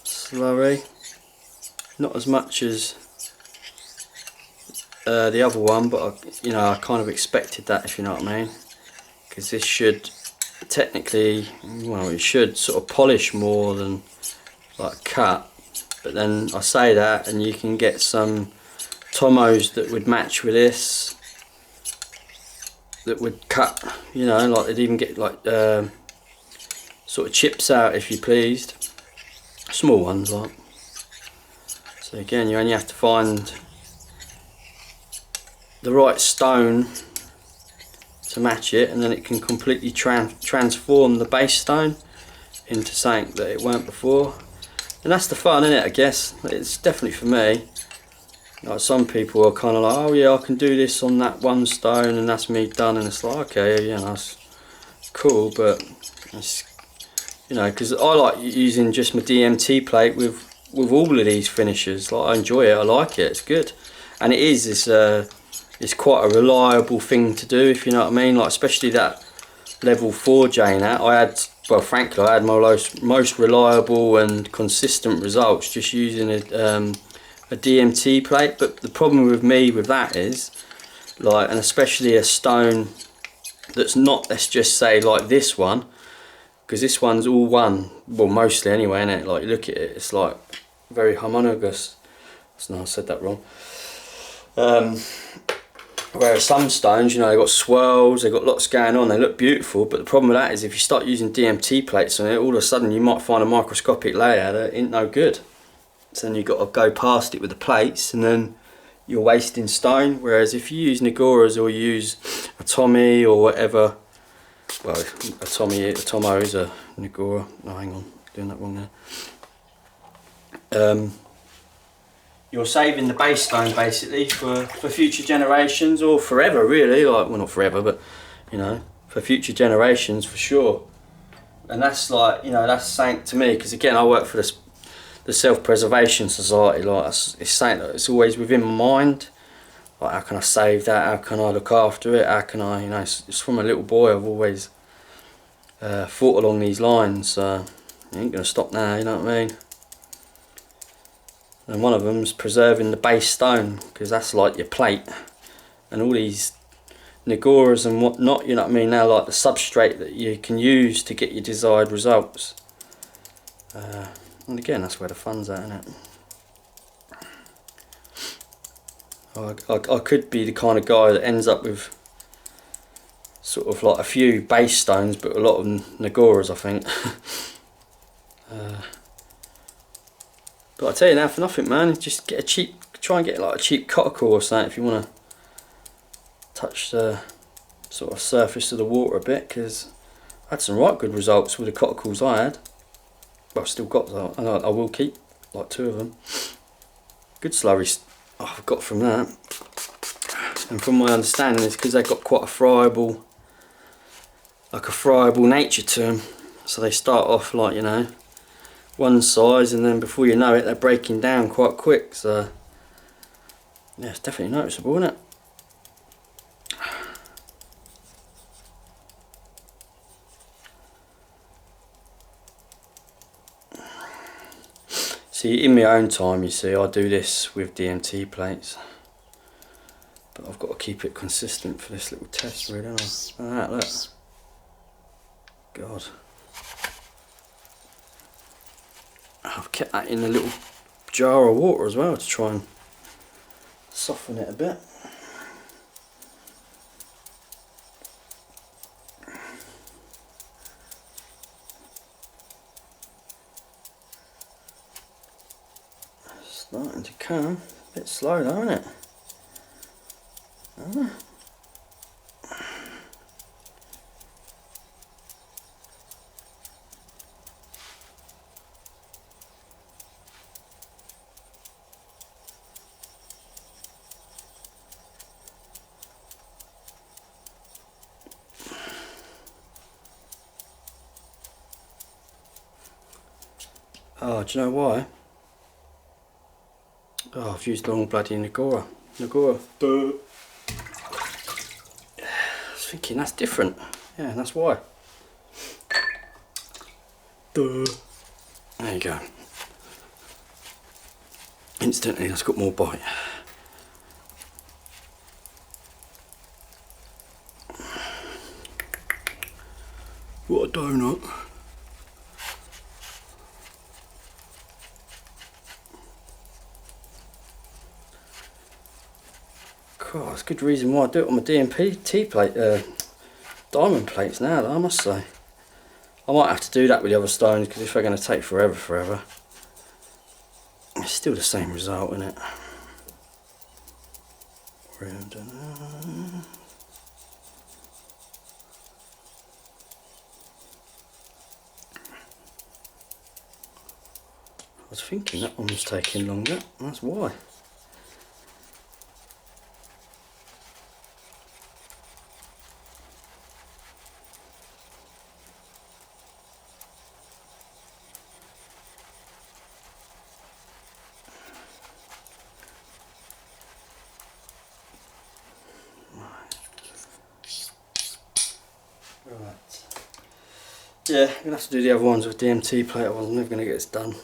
slurry. Not as much as the other one, but I kind of expected that, if you know what I mean, because this should technically, well, it should sort of polish more than like cut. But then I say that, and you can get some Tomos that would match with this, that would cut, like they'd even get like sort of chips out if you pleased, small ones like. So again, you only have to find the right stone to match it, and then it can completely transform the base stone into something that it weren't before. And that's the fun, isn't it? I guess it's definitely for me. Like some people are kind of like, oh yeah, I can do this on that one stone and that's me done, and it's like, okay, that's cool, but it's, because I like using just my DMT plate with all of these finishes. Like I enjoy it, I like it, it's good, and it is it's quite a reliable thing to do, if you know what I mean. Like especially that level 4 Jnat, frankly I had my most reliable and consistent results just using a DMT plate. But the problem with me with that is, like, and especially a stone that's not, let's just say like this one, because this one's all one, well mostly anyway, innit? Like you look at it, it's like very homogeneous. No, I said that wrong. Whereas some stones, they've got swirls, they've got lots going on, they look beautiful, but the problem with that is if you start using DMT plates on it, all of a sudden you might find a microscopic layer that ain't no good. So then you've got to go past it with the plates, and then you're wasting stone. Whereas if you use naguras or you use a Tommy or whatever, well, a Tomo is a nagura. No, hang on, doing that wrong there. You're saving the base stone basically for future generations, or forever really, like, well not forever, but for future generations for sure. And that's like, that's something to me, because again I work for the Self-Preservation Society. Like it's something that it's always within my mind, like how can I save that, how can I look after it, how can I, it's from a little boy I've always thought along these lines, so I ain't gonna stop now, you know what I mean. And one of them's preserving the base stone, because that's like your plate, and all these naguras and whatnot, you know what I mean, they're like the substrate that you can use to get your desired results. And again, that's where the fun's at, isn't it? I could be the kind of guy that ends up with sort of like a few base stones, but a lot of naguras, I think. But I tell you now, for nothing, man, just get try and get like a cheap cotton or something if you want to touch the sort of surface of the water a bit, because I had some right good results with the cotton I had. Well, I've still got that, and I will keep like 2 of them. Good slurries I've got from that, and from my understanding it's because they've got quite a friable nature to them. So they start off like, one size, and then before you know it they're breaking down quite quick. So yeah, it's definitely noticeable, isn't it? See, in my own time, you see, I do this with DMT plates, but I've got to keep it consistent for this little test, really, don't I? Look at that, look. God. kept that in a little jar of water as well to try and soften it a bit. Starting to come, a bit slow though, isn't it? Oh, do you know why? Oh, I've used the wrong bloody Nagura. Duh. I was thinking that's different. Yeah, that's why. Duh. There you go. Instantly, that's got more bite. What a donut. God, that's a good reason why I do it on my DMT plate, diamond plates now, though, I must say. I might have to do that with the other stones, because if they're going to take forever, it's still the same result, isn't it? I was thinking that one was taking longer, that's why. Right. Yeah, I'm going to have to do the other ones with DMT plate, I was never going to get this done.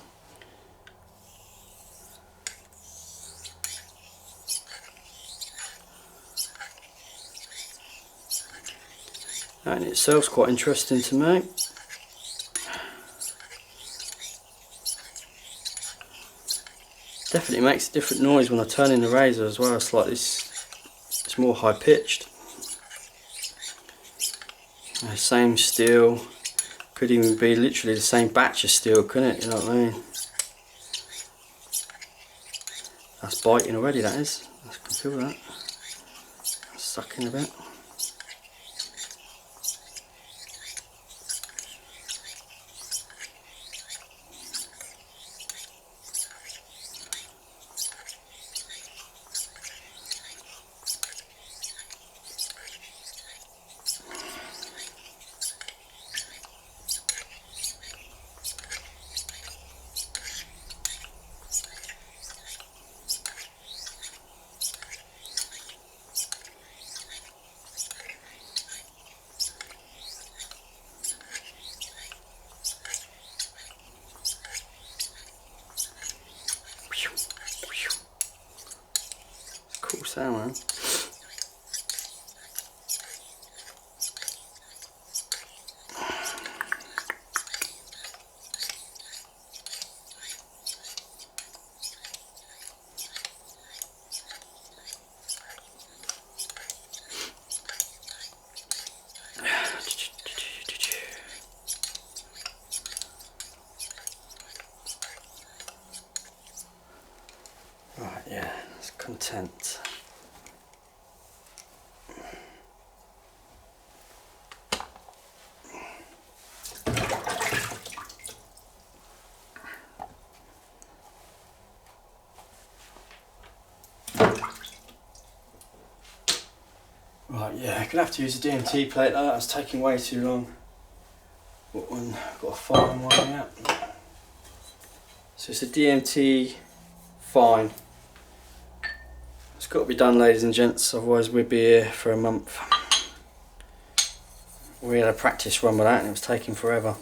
That in itself's quite interesting to me. Definitely makes a different noise when I turn in the razor as well. It's like this, it's more high pitched. Same steel, could even be literally the same batch of steel, couldn't it? You know what I mean? That's biting already, that is. I can feel that. Sucking a bit. Cool sound, man. Right, yeah, it's content. Right, yeah, I'm gonna have to use a DMT plate though, that's taking way too long. Got a fine one out. So it's a DMT fine. It's got to be done, ladies and gents, otherwise we'd be here for a month. We had a practice run with that and it was taking forever.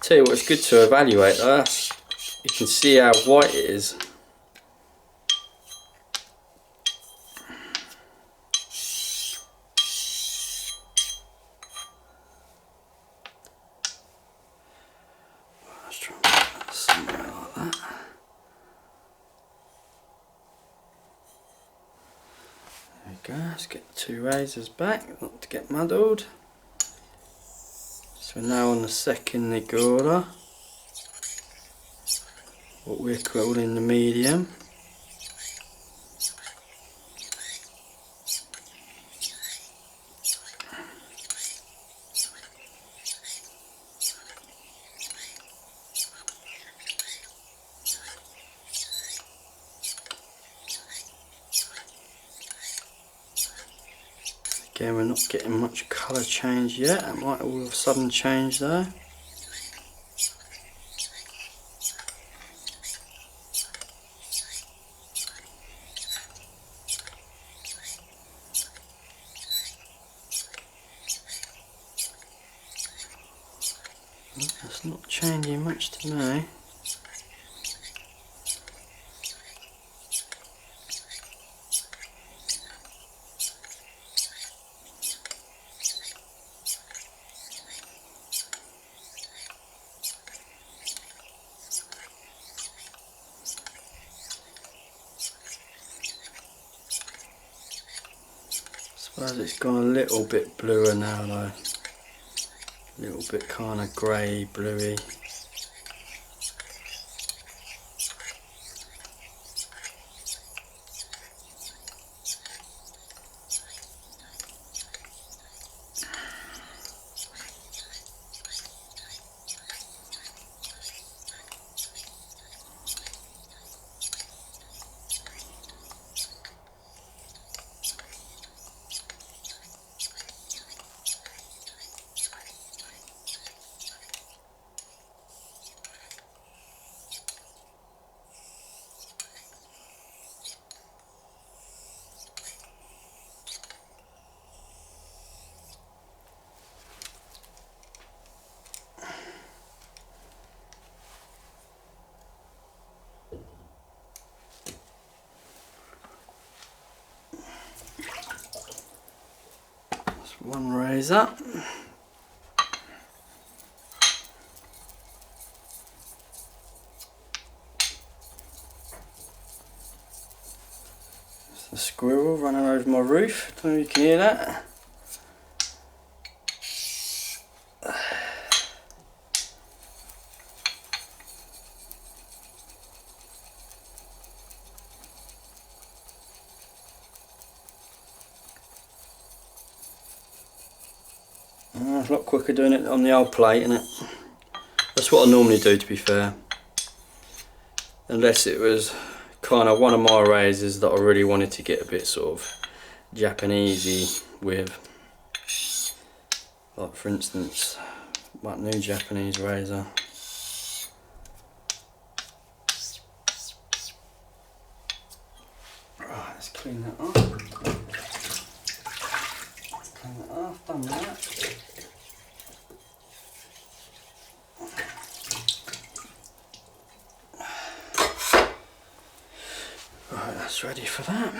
Tell you what, it's good to evaluate though. You can see how white it is. Let's try and put that somewhere like that. There we go, let's get the two razors back, not to get muddled. So we're now on the second nagura, what we're calling the medium. Again, we're not getting much colour change yet, it might all of a sudden change though. It's not changing much to me. I suppose it's gone a little bit bluer now though. A little bit kind of grey, bluey. One razor. There's the squirrel running over my roof. Don't know if you can hear that. It's a lot quicker doing it on the old plate, isn't it? That's what I normally do, to be fair. Unless it was kind of one of my razors that I really wanted to get a bit sort of Japanesey with. Like for instance, that new Japanese razor. Right, let's clean that off. Clean that off, done that. Right, that's ready for that.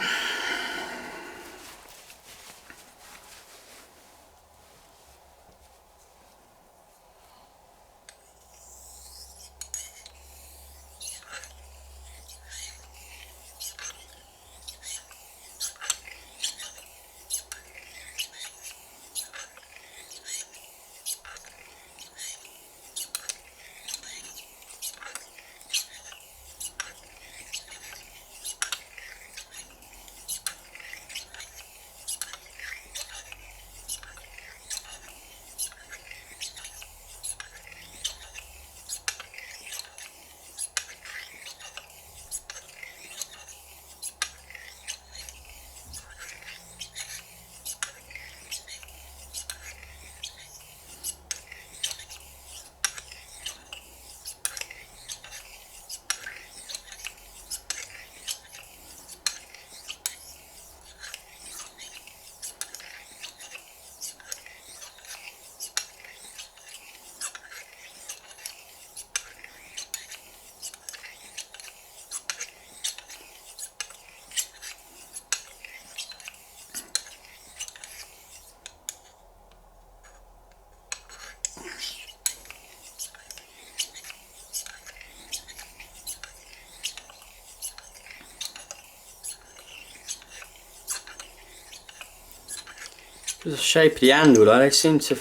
The shape of the handle though, they seem to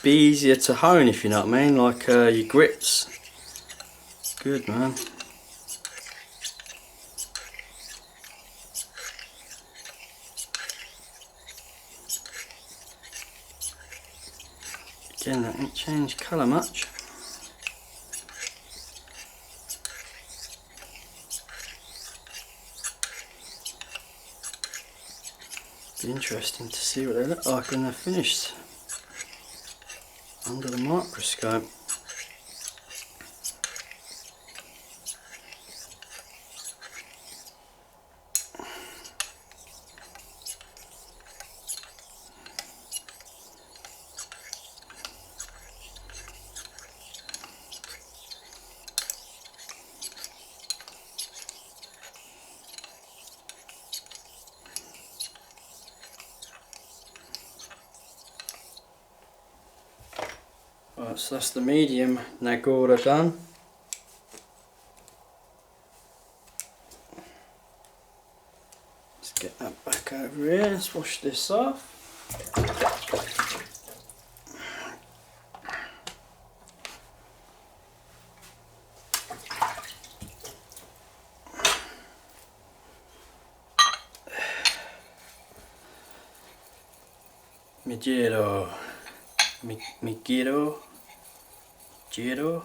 be easier to hone, if you know what I mean, like your grips. Good, man. Again, that ain't changed colour much. Be interesting to see what they look like when they're finished under the microscope. Right, so that's the medium Nagura done. Let's get that back over here, let's wash this off. Giro.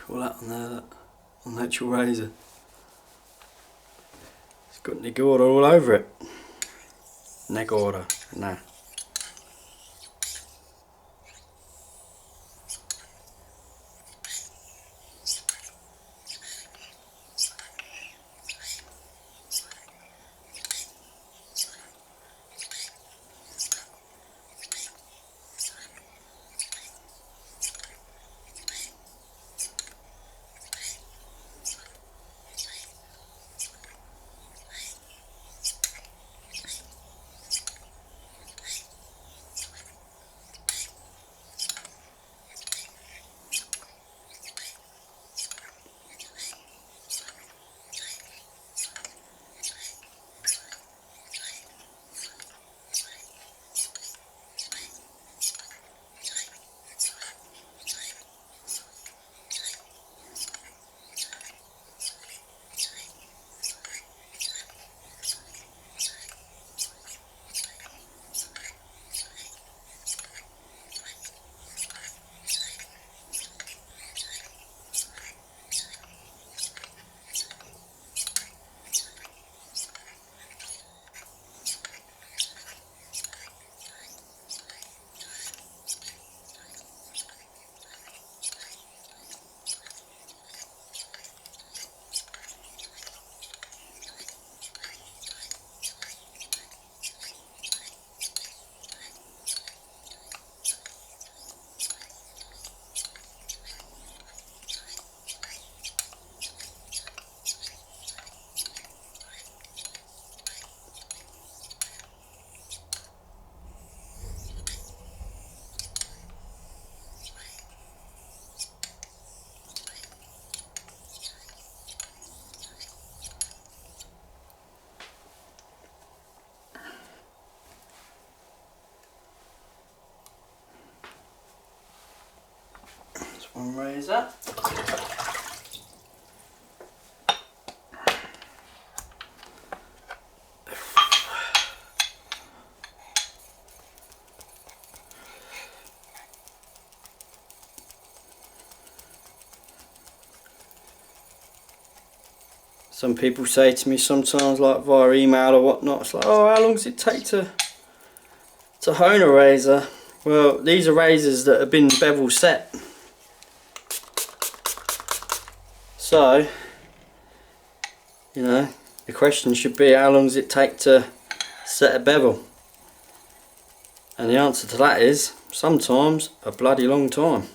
Call that on the actual razor. It's got Nagura all over it. Nagura, no. one razor. Some people say to me sometimes, like via email or whatnot, it's like, oh, how long does it take to hone a razor? Well, these are razors that have been bevel set. So, you know, the question should be, how long does it take to set a bevel? And the answer to that is, sometimes a bloody long time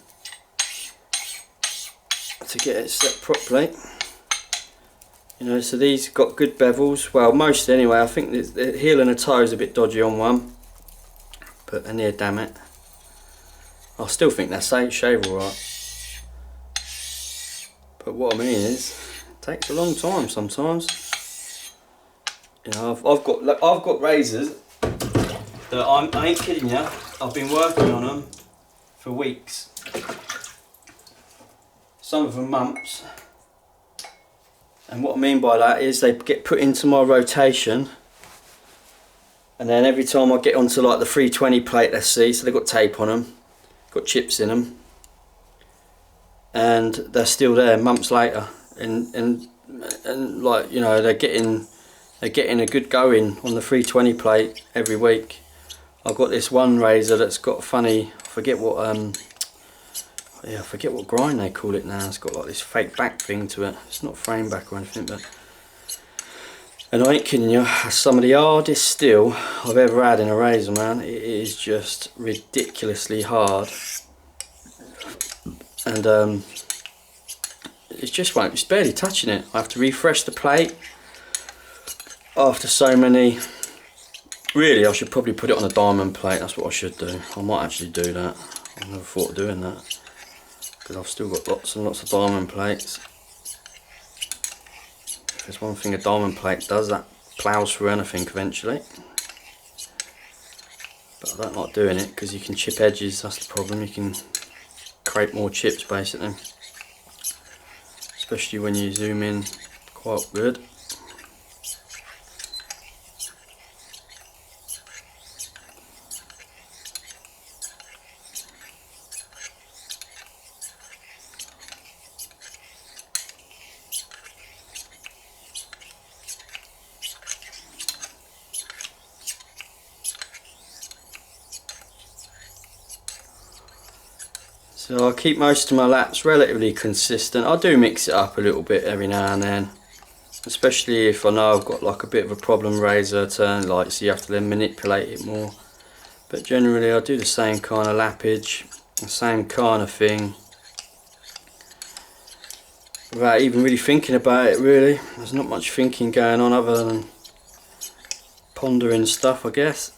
to get it set properly. You know, so these got good bevels. Well, most anyway. I think the heel and the toe is a bit dodgy on one, but they're near damn it. I still think they shave alright. But what I mean is, it takes a long time sometimes. You know, I've got razors that I ain't kidding you. I've been working on them for weeks. Some of them months. And what I mean by that is they get put into my rotation, and then every time I get onto like the 320 plate, let's see, so they've got tape on them, got chips in them, and they're still there months later, and like, you know, they're getting a good going on the 320 plate every week. I've got this one razor that's got funny, I forget what grind they call it now. It's got like this fake back thing to it. It's not frame back or anything, but, and I ain't kidding you, some of the hardest steel I've ever had in a razor, man. It is just ridiculously hard, and it's barely touching it. I have to refresh the plate after so many. Really, I should probably put it on a diamond plate. That's what I should do. I might actually do that. I've never thought of doing that, because I've still got lots and lots of diamond plates. If there's one thing a diamond plate does, that ploughs through anything eventually. But I don't like doing it because you can chip edges, that's the problem. You can create more chips basically, especially when you zoom in quite good. So I keep most of my laps relatively consistent. I do mix it up a little bit every now and then, especially if I know I've got like a bit of a problem razor turn, like, so you have to then manipulate it more. But generally I do the same kind of lappage, the same kind of thing, without even really thinking about it really. There's not much thinking going on other than pondering stuff, I guess.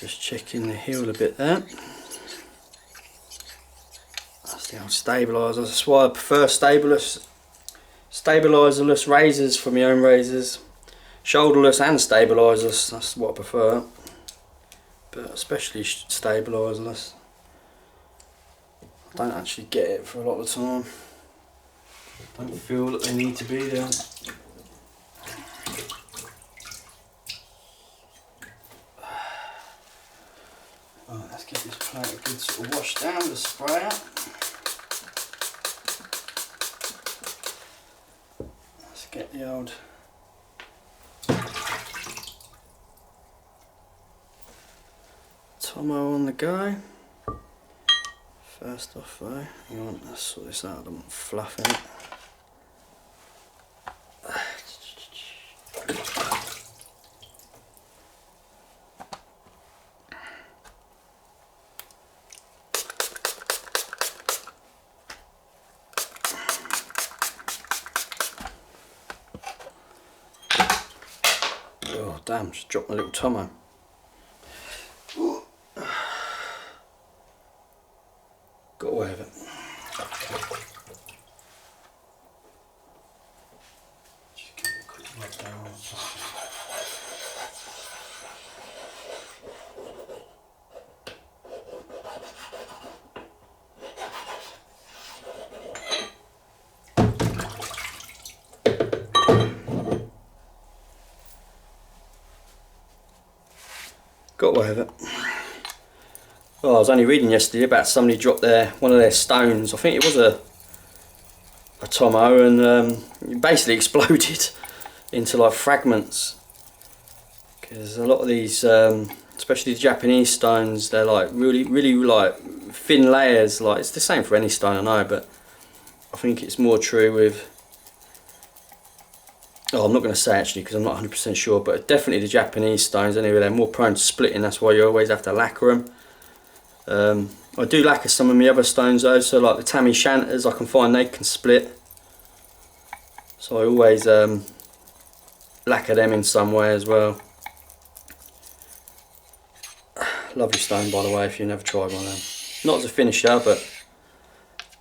Just checking the heel a bit there. That's the old stabiliser. That's why I prefer stabiliserless razors for my own razors. Shoulderless and stabiliserless, that's what I prefer. But especially stabiliserless. I don't actually get it for a lot of the time. I don't feel that they need to be there. Right, let's give this plate a good sort of wash down with a sprayer. Let's get the old Tomo on the go. First off though, you want to sort this out, I don't want fluff in it. Oh damn, just dropped my little Tomo. Ooh. Got away with it. Oh, I was only reading yesterday about somebody dropped one of their stones. I think it was a tomo, and it basically exploded into like fragments. Because a lot of these, especially the Japanese stones, they're like really like thin layers. Like it's the same for any stone, I know, but I think it's more true with. Oh, I'm not going to say actually because I'm not 100% sure, but definitely the Japanese stones anyway, they're more prone to splitting, that's why you always have to lacquer them. I do lacquer some of my other stones though, so like the Tammy Shanters I can find they can split. So I always lacquer them in some way as well. Lovely stone by the way if you've never tried one of them. Not as a finisher, but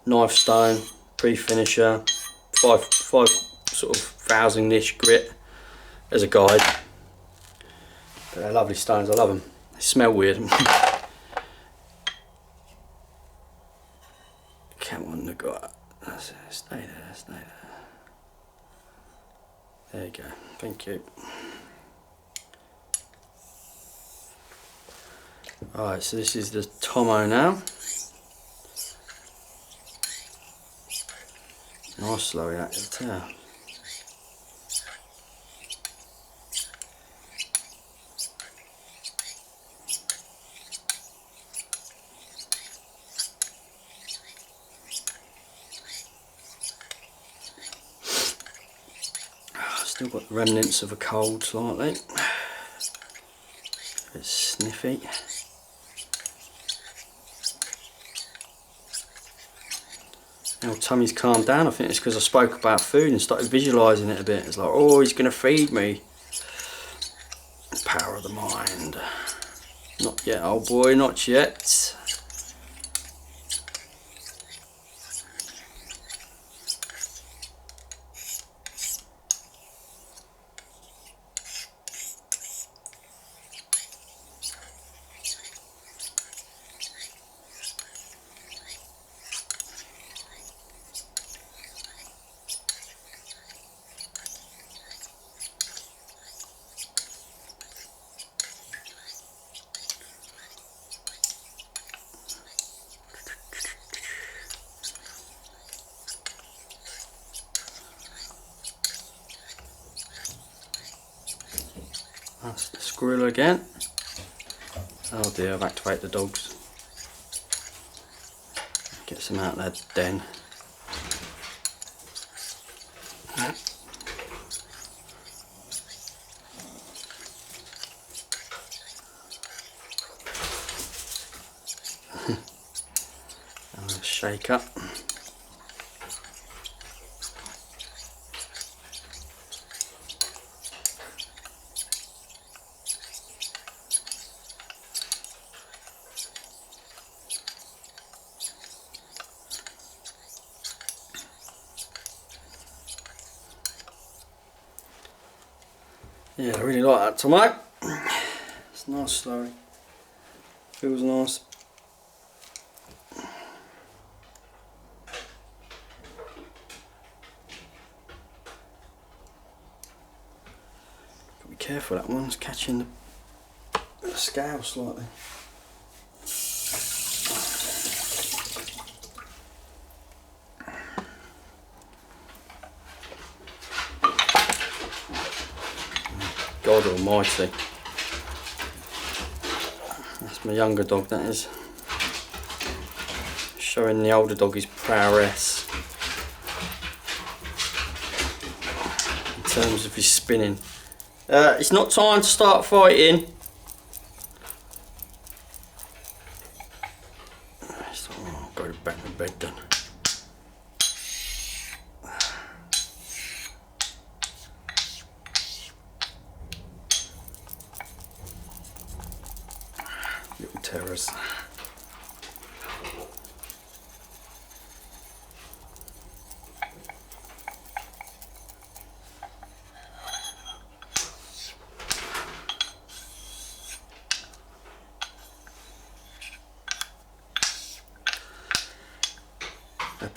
knife stone, pre-finisher, five sort of 1000-ish grit as a guide. But they're lovely stones, I love them. They smell weird. Come on, Nagura. That's it. Stay there, stay there. There you go. Thank you. Alright, so this is the tomo now. Nice slowly active too. Still got remnants of a cold slightly. A bit sniffy. Now tummy's calmed down. I think it's because I spoke about food and started visualising it a bit. It's like, oh, he's going to feed me. Power of the mind. Not yet, old boy, not yet. That's the squirrel again. Oh dear, I've activated the dogs. Get some out of their den. And a shake up. Yeah, I really like that tomato. It's nice slurry. Feels nice. Be careful, that one's catching the scale slightly. God almighty. That's my younger dog, that is. Showing the older dog his prowess. In terms of his spinning. It's not time to start fighting. I'll go back to bed then. Little terrors.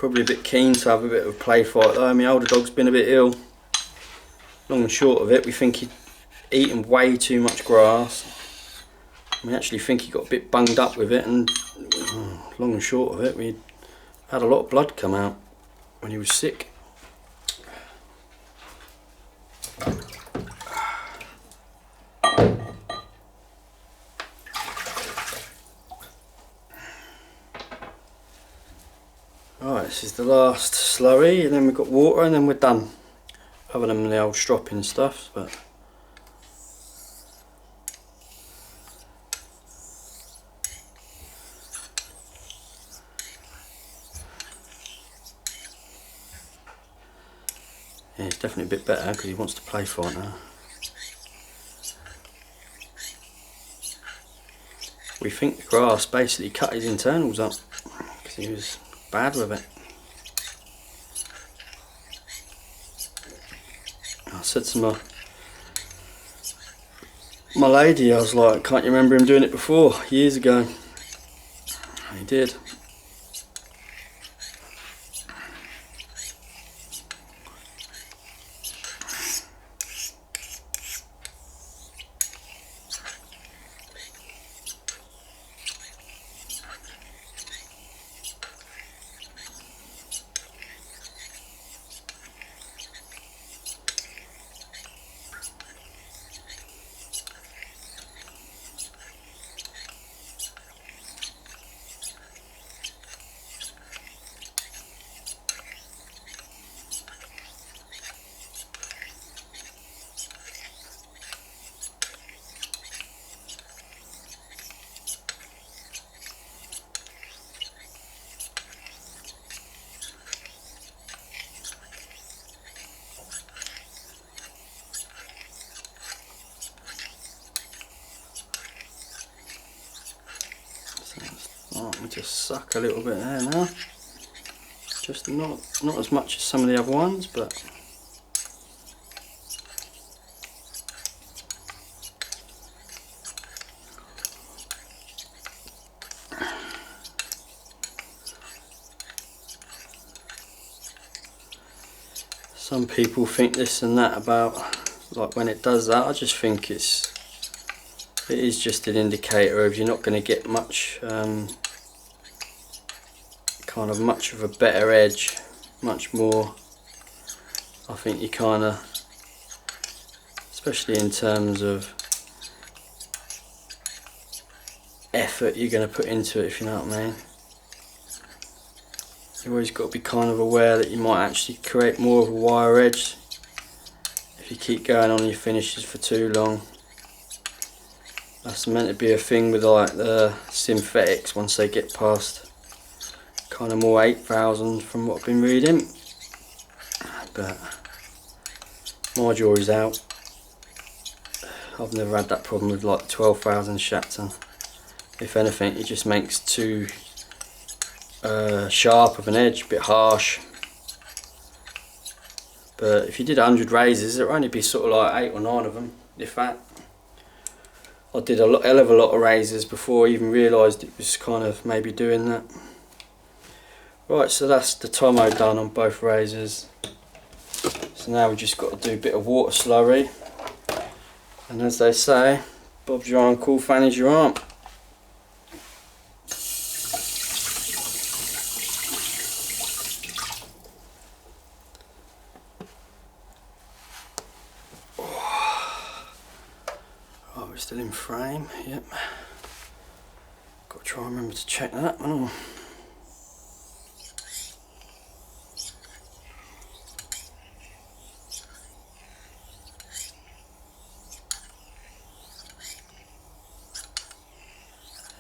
probably a bit keen to have a bit of a play fight though. My older dog's been a bit ill. Long and short of it, we think he'd eaten way too much grass. We actually think he got a bit bunged up with it, and long and short of it, we had a lot of blood come out when he was sick. Right, this is the last slurry, and then we've got water, and then we're done. Other than the old stropping stuff, but yeah, it's definitely a bit better because he wants to play fight now. We think the grass basically cut his internals up because he was bad with it. I said to my lady, I was like, can't you remember him doing it before, years ago? He did. We just suck a little bit there now. Just not as much as some of the other ones, but some people think this and that about like when it does that. I just think it is just an indicator of you're not going to get much much of a better edge, much more. I think you kind of, especially in terms of effort you're going to put into it, if you know what I mean. You've always got to be kind of aware that you might actually create more of a wire edge if you keep going on your finishes for too long. That's meant to be a thing with like the synthetics once they get past kind of more 8,000 from what I've been reading, but my jury's out. I've never had that problem with like 12,000 Shatter. If anything, it just makes too sharp of an edge, a bit harsh. But if you did 100 razors, it would only be sort of like 8 or 9 of them, if that. I did a hell of a lot of razors before I even realised it was kind of maybe doing that. Right, so that's the tomo done on both razors. So now we've just got to do a bit of water slurry. And as they say, Bob's your uncle, Fanny's your aunt. Right, we're still in frame, yep. Got to try and remember to check that one.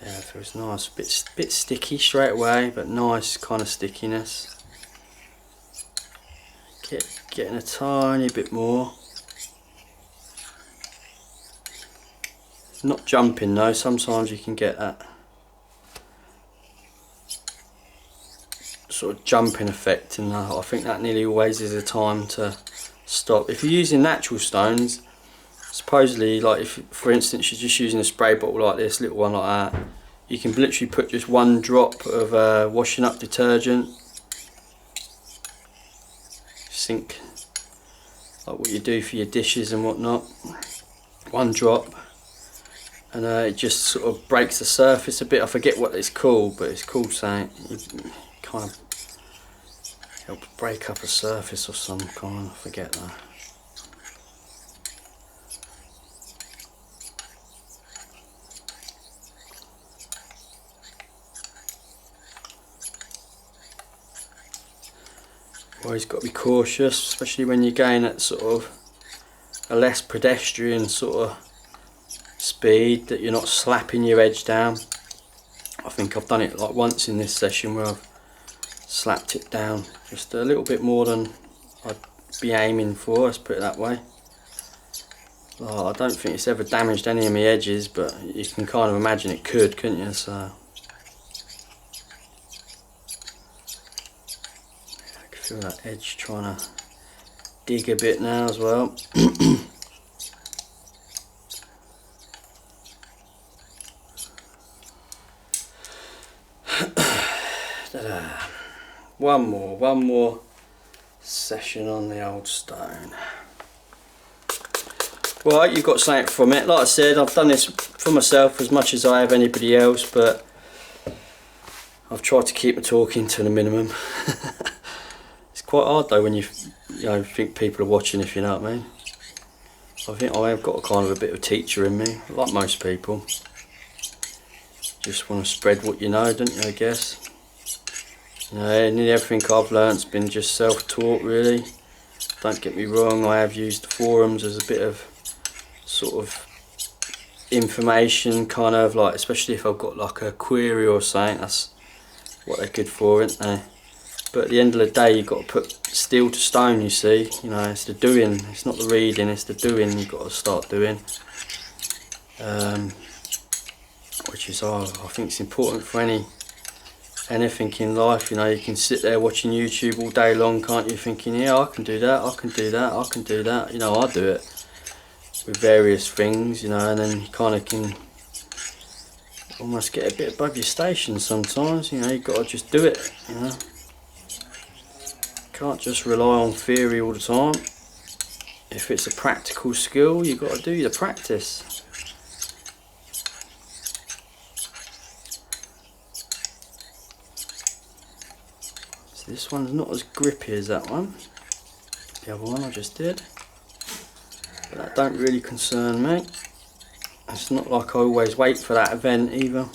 Yeah, it feels nice, bit sticky straight away, but nice kind of stickiness. Getting a tiny bit more. Not jumping though, sometimes you can get that sort of jumping effect, and I think that nearly always is a time to stop. If you're using natural stones, supposedly, like if for instance you're just using a spray bottle like this, little one like that, you can literally put just one drop of washing up detergent sink, like what you do for your dishes and whatnot. One drop, and it just sort of breaks the surface a bit. I forget what it's called, but it's called something. It kind of helps break up a surface of some kind. I forget that. Always got to be cautious, especially when you're going at sort of a less pedestrian sort of speed, that you're not slapping your edge down. I think I've done it like once in this session where I've slapped it down just a little bit more than I'd be aiming for, let's put it that way. I don't think it's ever damaged any of my edges, but you can kind of imagine it could, couldn't you? So feel that edge trying to dig a bit now as well. One more session on the old stone. Right, you got something from it. Like I said, I've done this for myself as much as I have anybody else, but I've tried to keep my talking to the minimum. Quite hard though when you know, think people are watching, if you know what I mean. I think I have got a kind of a bit of a teacher in me, like most people. Just want to spread what you know, don't you, I guess. You know, nearly everything I've learnt's been just self-taught, really. Don't get me wrong, I have used the forums as a bit of sort of information, kind of like, especially if I've got like a query or something, that's what they're good for, aren't they? But at the end of the day, you've got to put steel to stone, you see. You know, it's the doing, it's not the reading, it's the doing you've got to start doing. Which is, I think it's important for anything in life. You know, you can sit there watching YouTube all day long, can't you, thinking, yeah, I can do that, I can do that, I can do that. You know, I do it with various things, you know, and then you kind of can almost get a bit above your station sometimes. You know, you've got to just do it, you know. Can't just rely on theory all the time. If it's a practical skill, you've got to do the practice. So this one's not as grippy as that one. The other one I just did. But that don't really concern me. It's not like I always wait for that event either.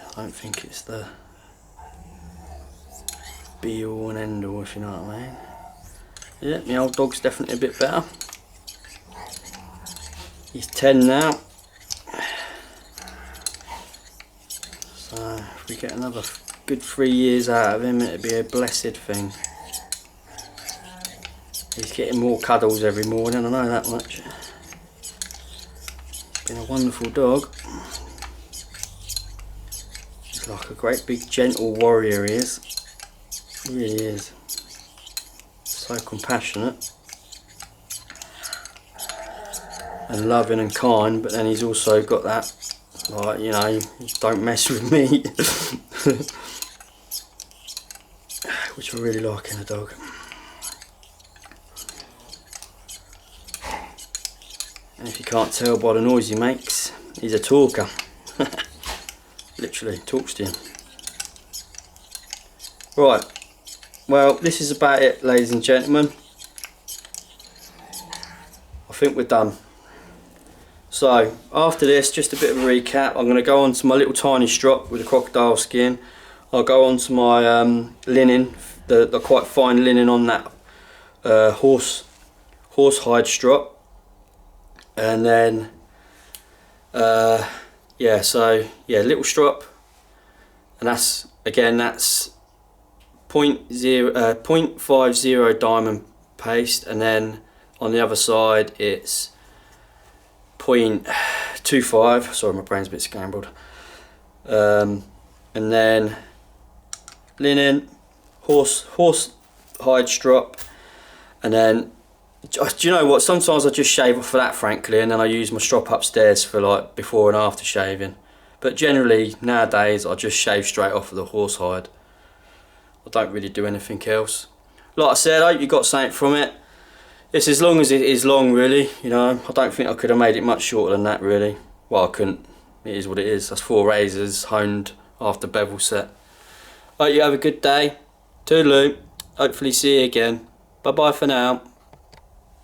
I don't think it's the be all and end all, if you know what I mean. Yeah, my old dog's definitely a bit better. He's 10 now. So if we get another good 3 years out of him, it'd be a blessed thing. He's getting more cuddles every morning, I know that much. He's been a wonderful dog. He's like a great big gentle warrior, he is. He really is. So compassionate and loving and kind, but then he's also got that, like, you know, don't mess with me. Which I really like in a dog. And if you can't tell by the noise he makes, he's a talker. Literally talks to you. Right. Well, this is about it, ladies and gentlemen. I think we're done. So, after this, just a bit of a recap. I'm going to go on to my little tiny strop with the crocodile skin. I'll go on to my linen, the quite fine linen on that horse hide strop. And then, yeah, so, yeah, little strop. And that's, again, that's 0.50 diamond paste, and then on the other side it's 0.25. Sorry, my brain's a bit scrambled. And then linen, horse hide strop, and then do you know what? Sometimes I just shave off of that, frankly, and then I use my strop upstairs for like before and after shaving. But generally nowadays I just shave straight off of the horse hide. I don't really do anything else. Like I said, I hope you got something from it. It's as long as it is long, really, you know. I don't think I could have made it much shorter than that, really. Well, I couldn't. It is what it is. That's 4 razors honed after bevel set. Hope you have a good day. Toodaloo. Hopefully see you again. Bye bye for now.